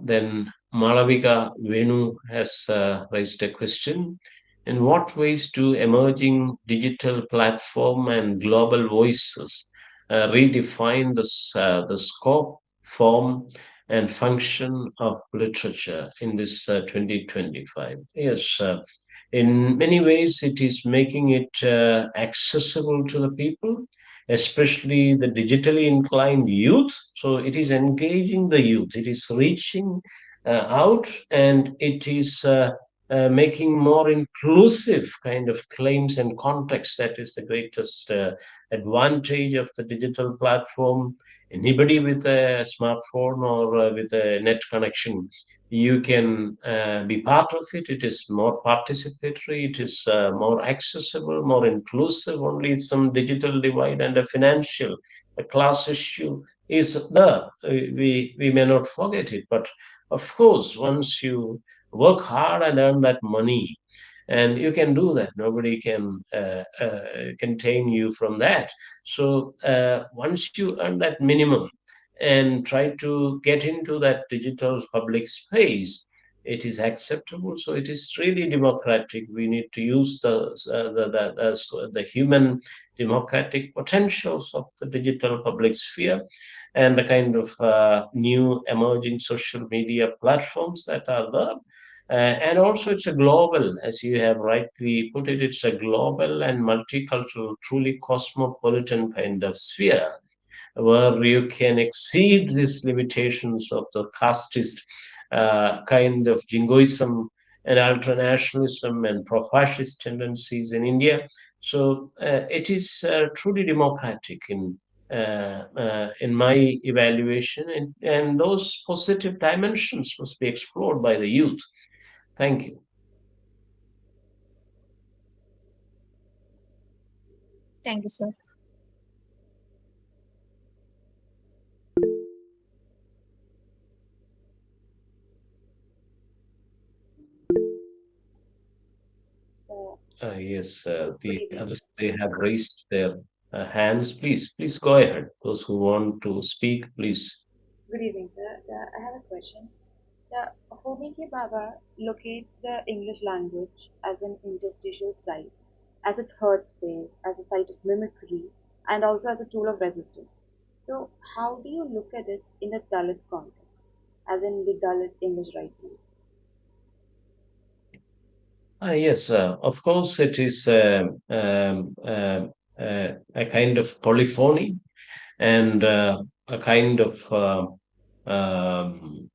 Then Malavika Venu has raised a question. In what ways do emerging digital platform and global voices redefine the scope, form, and function of literature in this 2025? Yes, in many ways, it is making it accessible to the people, especially the digitally inclined youth. So it is engaging the youth, it is reaching out, and it is making more inclusive kind of claims and context. That is the greatest advantage of the digital platform. Anybody with a smartphone or with a net connection, you can be part of it. It is more participatory, it is more accessible, more inclusive. Only some digital divide and a financial, a class issue is there. We may not forget it, but of course, once you work hard and earn that money, and you can do that, nobody can contain you from that. So once you earn that minimum and try to get into that digital public space, it is acceptable. So it is really democratic. We need to use the human democratic potentials of the digital public sphere and the kind of new emerging social media platforms that are there. And also, it's a global, as you have rightly put it, it's a global and multicultural, truly cosmopolitan kind of sphere where you can exceed these limitations of the casteist kind of jingoism and ultranationalism and pro-fascist tendencies in India. So it is truly democratic in my evaluation, and those positive dimensions must be explored by the youth. Thank you. Thank you, sir. So, Yes, good the evening. others, they have raised their hands. Please go ahead. Those who want to speak, please. Good evening, sir. I have a question. The Homike Baba locates the English language as an interstitial site, as a third space, as a site of mimicry, and also as a tool of resistance. So, how do you look at it in a Dalit context, as in the Dalit English writing? Yes, of course, it is a kind of polyphony and a kind of um,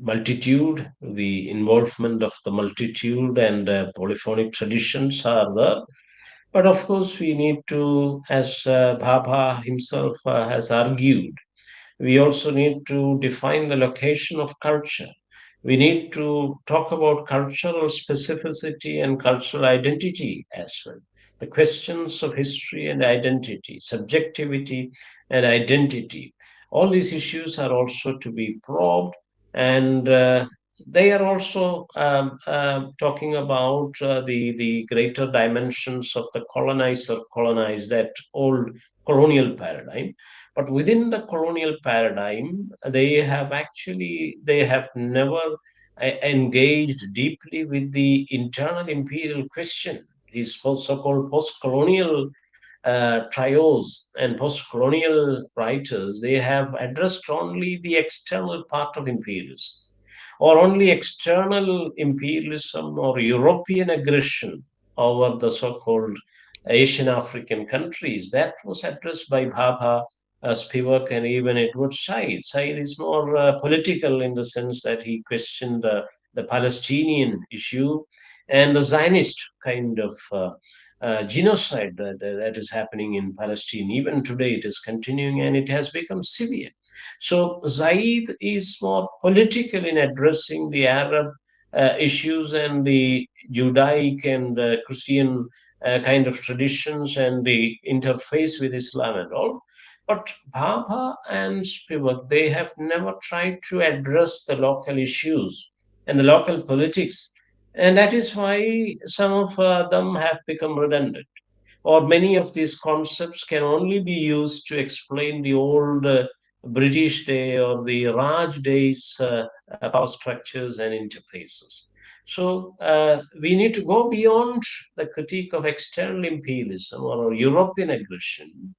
multitude. The involvement of the multitude and polyphonic traditions are there. But of course, we need to, as Bhabha himself has argued, we also need to define the location of culture. We need to talk about cultural specificity and cultural identity as well. The questions of history and identity, subjectivity and identity, all these issues are also to be probed, and they are also talking about the greater dimensions of the colonizer colonized, that old colonial paradigm. But within the colonial paradigm, they have never engaged deeply with the internal imperial question. These so-called post-colonial trios and post-colonial writers, they have addressed only the external part of imperialism, or only external imperialism or European aggression over the so-called Asian African countries. That was addressed by Bhabha, Spivak, and even Edward Said. Said is more political in the sense that he questioned the Palestinian issue and the Zionist kind of genocide that is happening in Palestine. Even today, it is continuing and it has become severe. So Zaid is more political in addressing the Arab issues and the Judaic and Christian kind of traditions and the interface with Islam and all. But Bhabha and Spivak, they have never tried to address the local issues and the local politics. And that is why some of them have become redundant, or many of these concepts can only be used to explain the old British day or the Raj days power structures and interfaces. So we need to go beyond the critique of external imperialism or European aggression,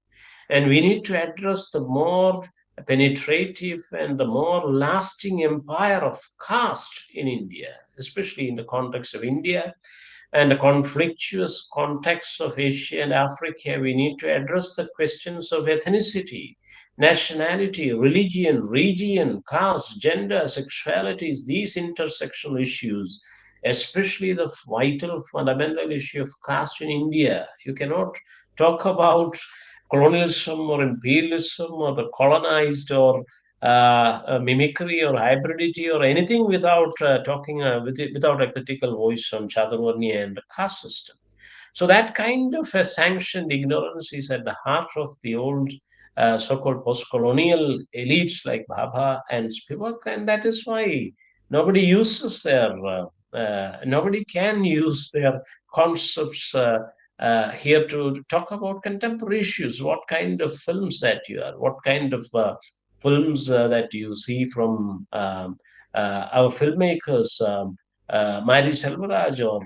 and we need to address the more penetrative and the more lasting empire of caste in India, especially in the context of India and the conflictuous context of Asia and Africa. We need to address the questions of ethnicity, nationality, religion, region, caste, gender, sexualities, these intersectional issues, especially the vital fundamental issue of caste in India. You cannot talk about colonialism or imperialism or the colonized or mimicry or hybridity or anything without without a critical voice on Chaturvarnya and the caste system. So that kind of a sanctioned ignorance is at the heart of the old so-called post-colonial elites like Bhabha and Spivak, and that is why nobody uses their nobody can use their concepts here to talk about contemporary issues. What kind of films that you are? What kind of films that you see from our filmmakers? Mary Selvaraj or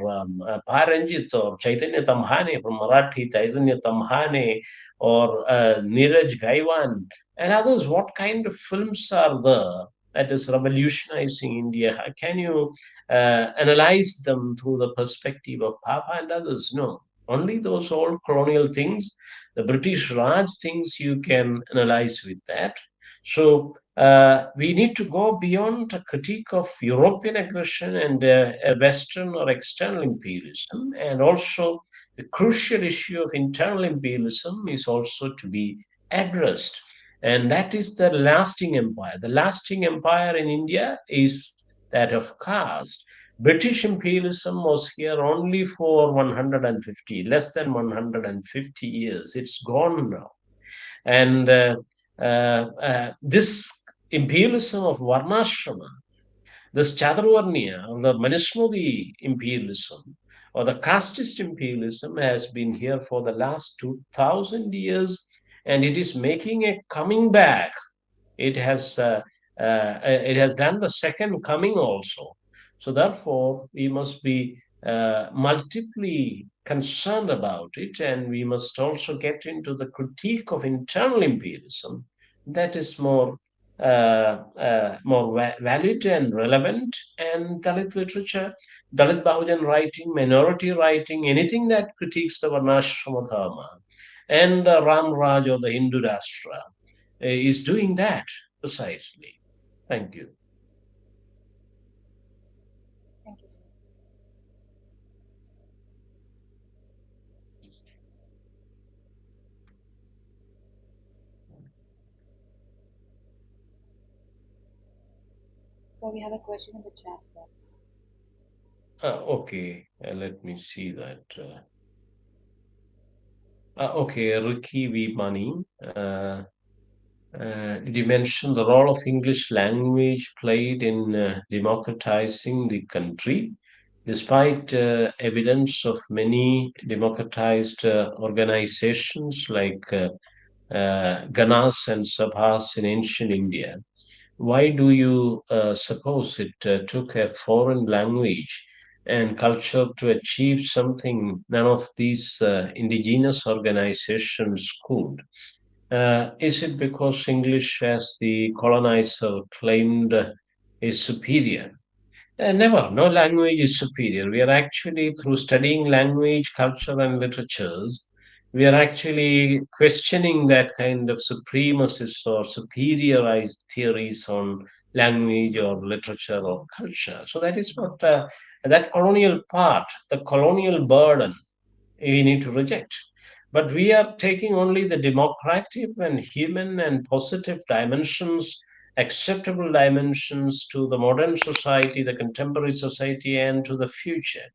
Paranjit or Chaitanya Tamhane from Marathi, Chaitanya Tamhane or Neeraj Gaiwan and others. What kind of films are there that is revolutionizing India? How can you analyze them through the perspective of Papa and others? No. Only those old colonial things, the British Raj things, you can analyze with that. So we need to go beyond a critique of European aggression and Western or external imperialism, and also the crucial issue of internal imperialism is also to be addressed, and that is the lasting empire. The lasting empire in India is that of caste. British imperialism was here only for 150, less than 150 years. It's gone now. And this imperialism of Varnashrama, this Chaturvarnya, or the Manusmriti imperialism, or the casteist imperialism, has been here for the last 2000 years, and it is making a coming back. It has It has done the second coming also. So therefore, we must be multiply concerned about it, and we must also get into the critique of internal imperialism. That is more valid and relevant. And Dalit literature, Dalit Bahujan writing, minority writing, anything that critiques the Varnashrama Dharma, and Ram Raj or the Hindu Rashtra is doing that precisely. Thank you. Thank you, sir. So we have a question in the chat box. Okay, let me see that. Okay, Ricky V. Money. Did you mention the role of English language played in democratizing the country? Despite evidence of many democratized organizations like Ganas and Sabhas in ancient India, why do you suppose it took a foreign language and culture to achieve something none of these indigenous organizations could? Is it because English, as the colonizer claimed, is superior? Never. No language is superior. We are actually, through studying language, culture, and literatures, we are actually questioning that kind of supremacist or superiorized theories on language or literature or culture. So that is what that colonial part, the colonial burden, we need to reject. But we are taking only the democratic and human and positive dimensions, acceptable dimensions to the modern society, the contemporary society, and to the future.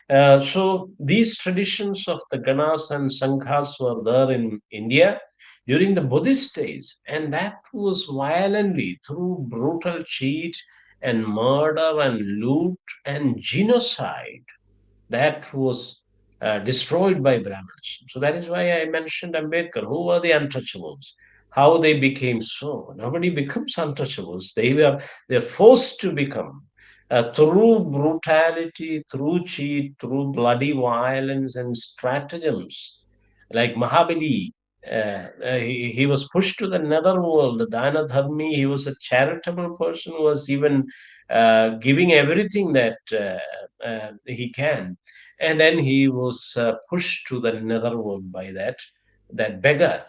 So these traditions of the Ganas and Sanghas were there in India during the Buddhist days, and that was violently through brutal cheat and murder and loot and genocide that was destroyed by Brahmins. So that is why I mentioned Ambedkar. Who were the untouchables? How they became so? Nobody becomes untouchables. They're forced to become through brutality, through cheat, through bloody violence and stratagems. Like Mahabali, he was pushed to the netherworld. The Dana Dharmi, he was a charitable person who was even giving everything that he can, and then he was pushed to the netherworld by that beggar.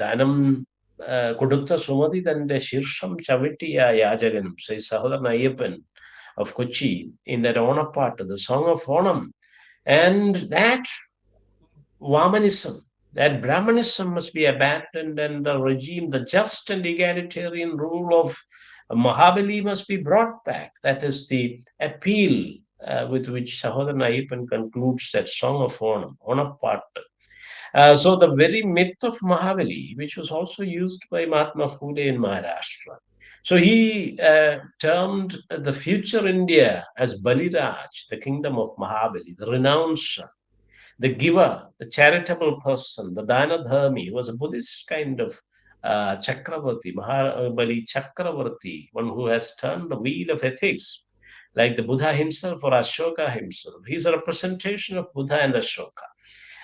ധനം കൊടുത്ത സുമതി തന്റെ ശീർഷം ചവിട്ടിയ യാചകനും Shri Sahodaran Ayyappan of Kochi in that Onam part, the Song of Onam. And that Vamanism, that Brahmanism must be abandoned, and the regime, the just and egalitarian rule of Mahabali must be brought back. That is the appeal with which Sahodar Nayipan concludes that Song of Onam, Onappat. So the very myth of Mahabali, which was also used by Mahatma Phule in Maharashtra. So he termed the future India as Baliraj, the kingdom of Mahabali, the renouncer, the giver, the charitable person, the Dhanadharmi, was a Buddhist kind of Chakravarti, Mahabali Chakravarti, one who has turned the wheel of ethics, like the Buddha himself or Ashoka himself. He's a representation of Buddha and Ashoka.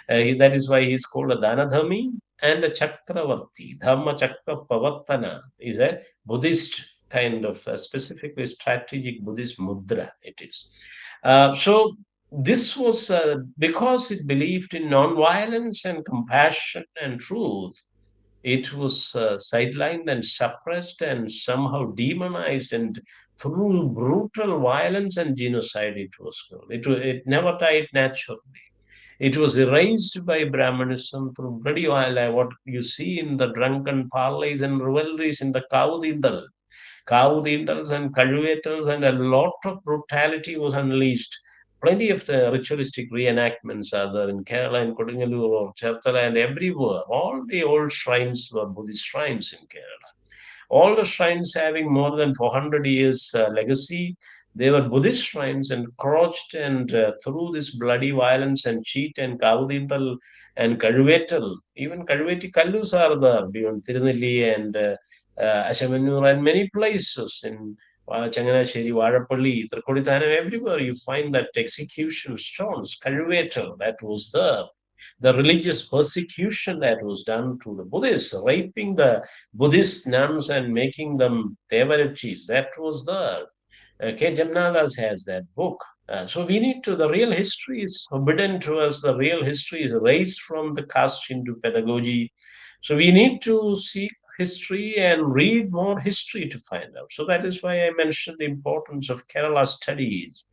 That is why he's called a Dhanadharmi and a Chakravarti. Dhamma Chakra Pavartana is a Buddhist kind of specifically strategic Buddhist mudra, it is. So this was because it believed in non-violence and compassion and truth. It was sidelined and suppressed and somehow demonized, and through brutal violence and genocide it was killed. It never died naturally. It was erased by Brahmanism through bloody violence. What you see in the drunken parleys and revelries in the cow and cultivators, and a lot of brutality was unleashed. Plenty of the ritualistic reenactments are there in Kerala and Kodingalur or Chertala and everywhere. All the old shrines were Buddhist shrines in Kerala. All the shrines having more than 400 years legacy, they were Buddhist shrines encroached and through this bloody violence and cheat and Kavudindal and Kaluvetal, even Kaluveti Kallus are there beyond Tirunelli and Ashamanur, and many places in Changanasheri, Varapalli, Trikodithanam, everywhere you find that execution stones, cultivator that was there. The religious persecution that was done to the Buddhists, raping the Buddhist nuns and making them Devarachis, that was there. K. Jamnadas has that book. So we need to, the real history is forbidden to us. The real history is erased from the caste Hindu pedagogy. So we need to seek history and read more history to find out. So that is why I mentioned the importance of Kerala studies.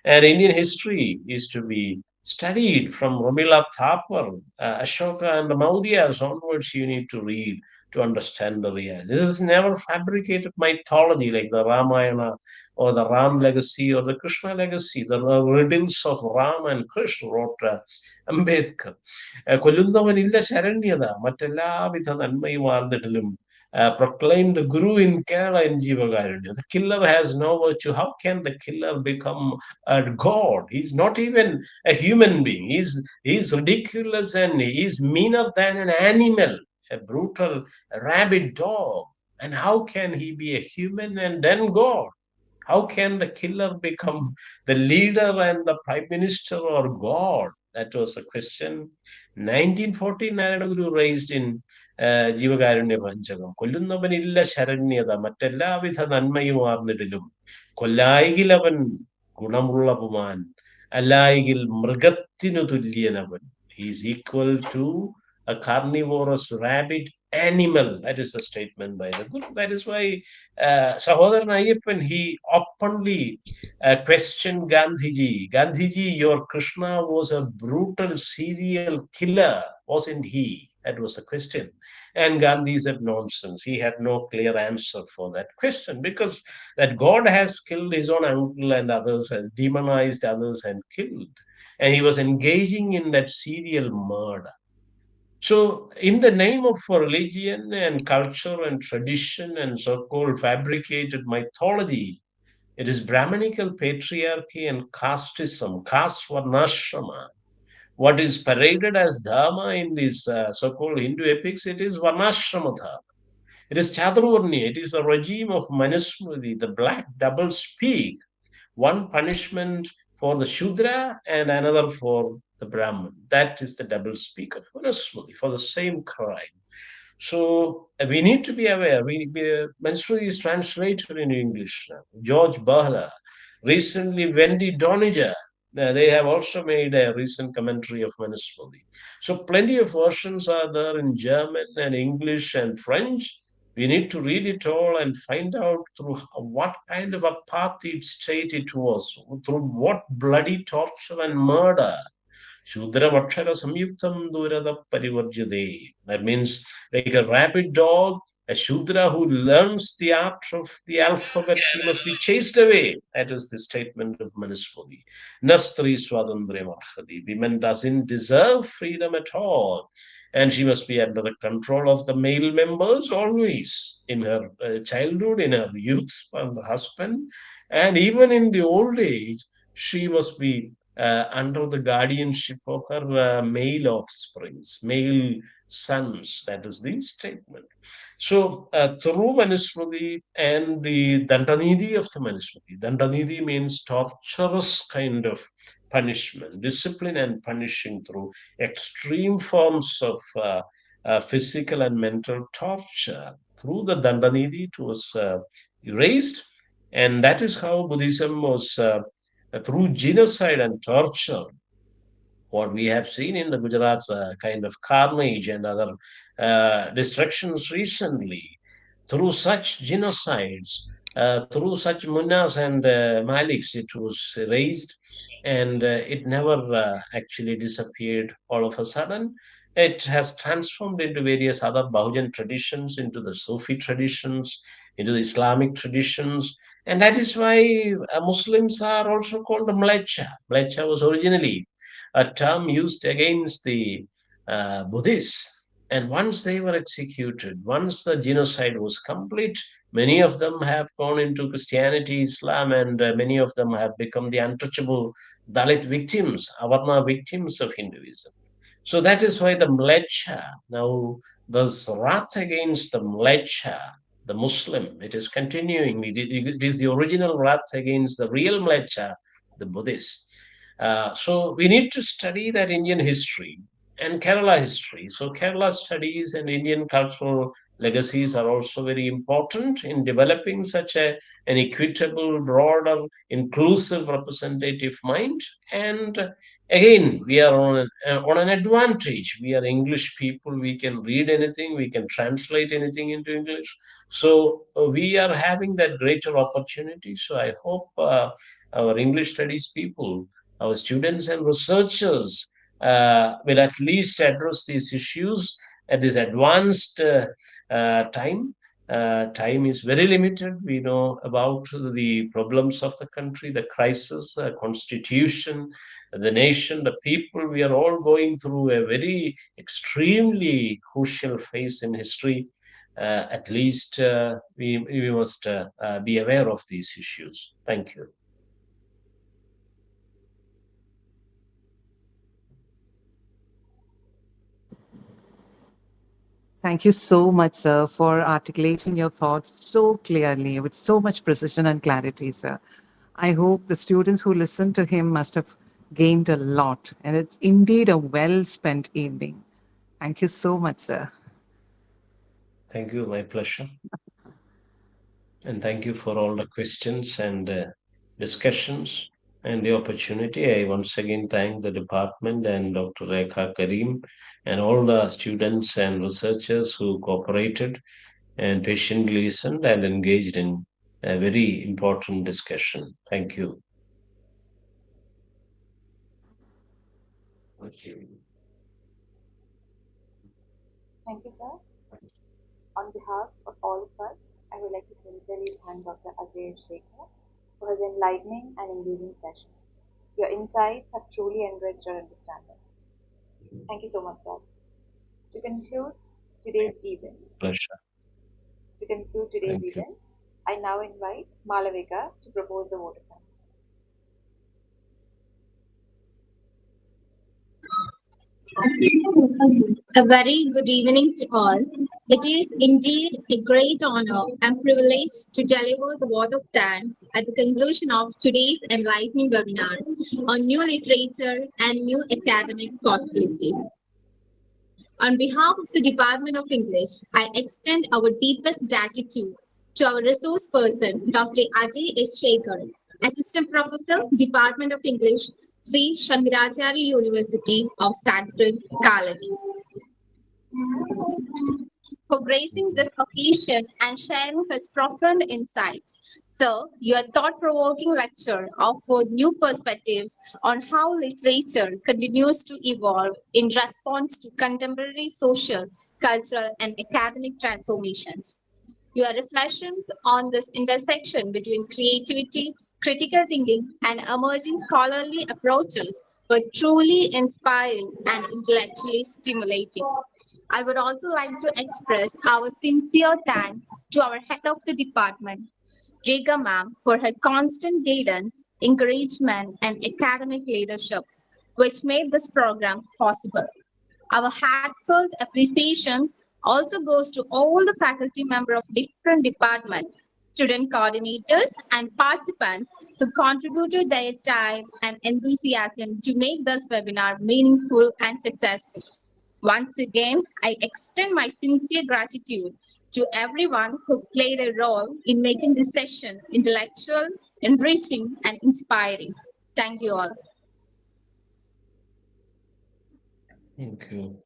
And Indian history is to be studied from Robila Thapar, Ashoka, and the Mauryas onwards. You need to read to understand the reality. This is never fabricated mythology like the Ramayana or the Ram legacy or the Krishna legacy. The riddles of Ram and Krishna wrote Ambedkar. കൊല്ലുന്നവനില്ല ശരണ്യത മറ്റെല്ലാവിധ നന്മയും ആർന്നിടലും proclaimed the Guru in Kerala in Jivagarunya. The killer has no virtue. How can the killer become a god? He's not even a human being. He's ridiculous and he's meaner than an animal, a brutal rabid dog. And how can he be a human and then God? How can the killer become the leader and the prime minister or God? That was a question. 1914, Narayana Guru raised in ജീവകാരുണ്യ പഞ്ചകം കൊല്ലുന്നവനില്ല ശരണ്യത മറ്റെല്ലാവിധ നന്മയും ആർന്നിടിലും കൊല്ലായികിലവൻ ഗുണമുള്ള പുമാൻ അല്ലായികിൽ മൃഗത്തിനു തുല്യനവൻ. He is equal to a carnivorous rabbit animal. That is the statement by the Guru. That is why Sahodaran Ayyappan, he openly questioned Gandhiji. Gandhiji, your Krishna was a brutal serial killer, wasn't he? That was the question. And Gandhi said nonsense. He had no clear answer for that question because that God has killed his own uncle and others and demonized others and killed. And he was engaging in that serial murder. So, in the name of religion and culture and tradition and so called fabricated mythology, it is Brahminical patriarchy and casteism, caste varnashrama. What is paraded as dharma in these so called Hindu epics, it is varnashrama dharma. It is Chaturvarni, it is a regime of Manusmriti, the black double speak, one punishment for the Shudra and another for the Brahman. That is the double speak of Manusmriti for the same crime. So we need to be aware. Manusmriti is translated in English now. George Bahla, recently Wendy Doniger, they have also made a recent commentary of Manusmriti. So plenty of versions are there in German and English and French. We need to read it all and find out through what kind of apartheid state it was, through what bloody torture and murder. Shudravakshara samyuktam durada parivarjade. That means like a rabid dog, a Shudra who learns the art of the alphabets, he must be chased away. That is the statement of Manusmriti. Nastri swadandre marhadi. Women doesn't deserve freedom at all. And she must be under the control of the male members always in her childhood, in her youth, and the husband. And even in the old age, she must be under the guardianship of her male offsprings, male sons. That is the statement. So, through Manusmriti and the Dandanidhi of the Manusmriti, Dandanidhi means torturous kind of punishment, discipline and punishing through extreme forms of physical and mental torture. Through the Dandanidhi, it was erased, and that is how Buddhism was through genocide and torture, what we have seen in the Gujarat kind of carnage and other destructions recently, through such genocides, through such munnas and maliks, it was raised and it never actually disappeared all of a sudden. It has transformed into various other Bahujan traditions, into the Sufi traditions, into the Islamic traditions. And that is why Muslims are also called Mlecha. Mlecha was originally a term used against the Buddhists. And once they were executed, once the genocide was complete, many of them have gone into Christianity, Islam, and many of them have become the untouchable Dalit victims, Avarna victims of Hinduism. So that is why the Mlecha, now there's wrath against the Mlecha, the Muslim. It is continuing. It is the original wrath against the real Mlecha, the Buddhist. So we need to study that Indian history and Kerala history. So Kerala studies and Indian cultural legacies are also very important in developing an equitable, broader, inclusive, representative mind. And again, we are on an advantage. We are English people. We can read anything. We can translate anything into English. So we are having that greater opportunity. So I hope our English studies people, our students and researchers will at least address these issues at this advanced time. Time is very limited. We know about the problems of the country, the crisis, constitution, the nation, the people. We are all going through a very extremely crucial phase in history. At least we must be aware of these issues. Thank you. Thank you so much, sir, for articulating your thoughts so clearly with so much precision and clarity, sir. I hope the students who listened to him must have gained a lot, and it's indeed a well spent evening. Thank you so much, sir. Thank you. My pleasure. And thank you for all the questions and discussions and the opportunity. I once again thank the department and Dr. Rekha Karim and all the students and researchers who cooperated and patiently listened and engaged in a very important discussion. Thank you. Okay. Thank you, sir. On behalf of all of us, I would like to sincerely thank Dr. Ajay S. for his enlightening and engaging session. Your insights have truly enriched our understanding. Thank you so much, sir. To conclude today's event, Pleasure. to conclude today's Thank you. event, I now invite Malavika to propose the vote of thanks. A very good evening to all. It is indeed a great honor and privilege to deliver the word of thanks at the conclusion of today's enlightening webinar on new literature and new academic possibilities. On behalf of the Department of English, I extend our deepest gratitude to our resource person, Dr. Ajay S. Sekher, Assistant Professor, Department of English, Sri Shankaracharya University of Sanskrit, Kaladi, for gracing this occasion and sharing his profound insights. Sir, your thought provoking lecture offered new perspectives on how literature continues to evolve in response to contemporary social, cultural, and academic transformations. Your reflections on this intersection between creativity, critical thinking, and emerging scholarly approaches were truly inspiring and intellectually stimulating. I would also like to express our sincere thanks to our head of the department, Jega ma'am, for her constant guidance, encouragement, and academic leadership, which made this program possible. Our heartfelt appreciation also goes to all the faculty members of different departments, student coordinators, and participants who contributed their time and enthusiasm to make this webinar meaningful and successful. Once again, I extend my sincere gratitude to everyone who played a role in making this session intellectual, enriching, and inspiring. Thank you all. Thank you.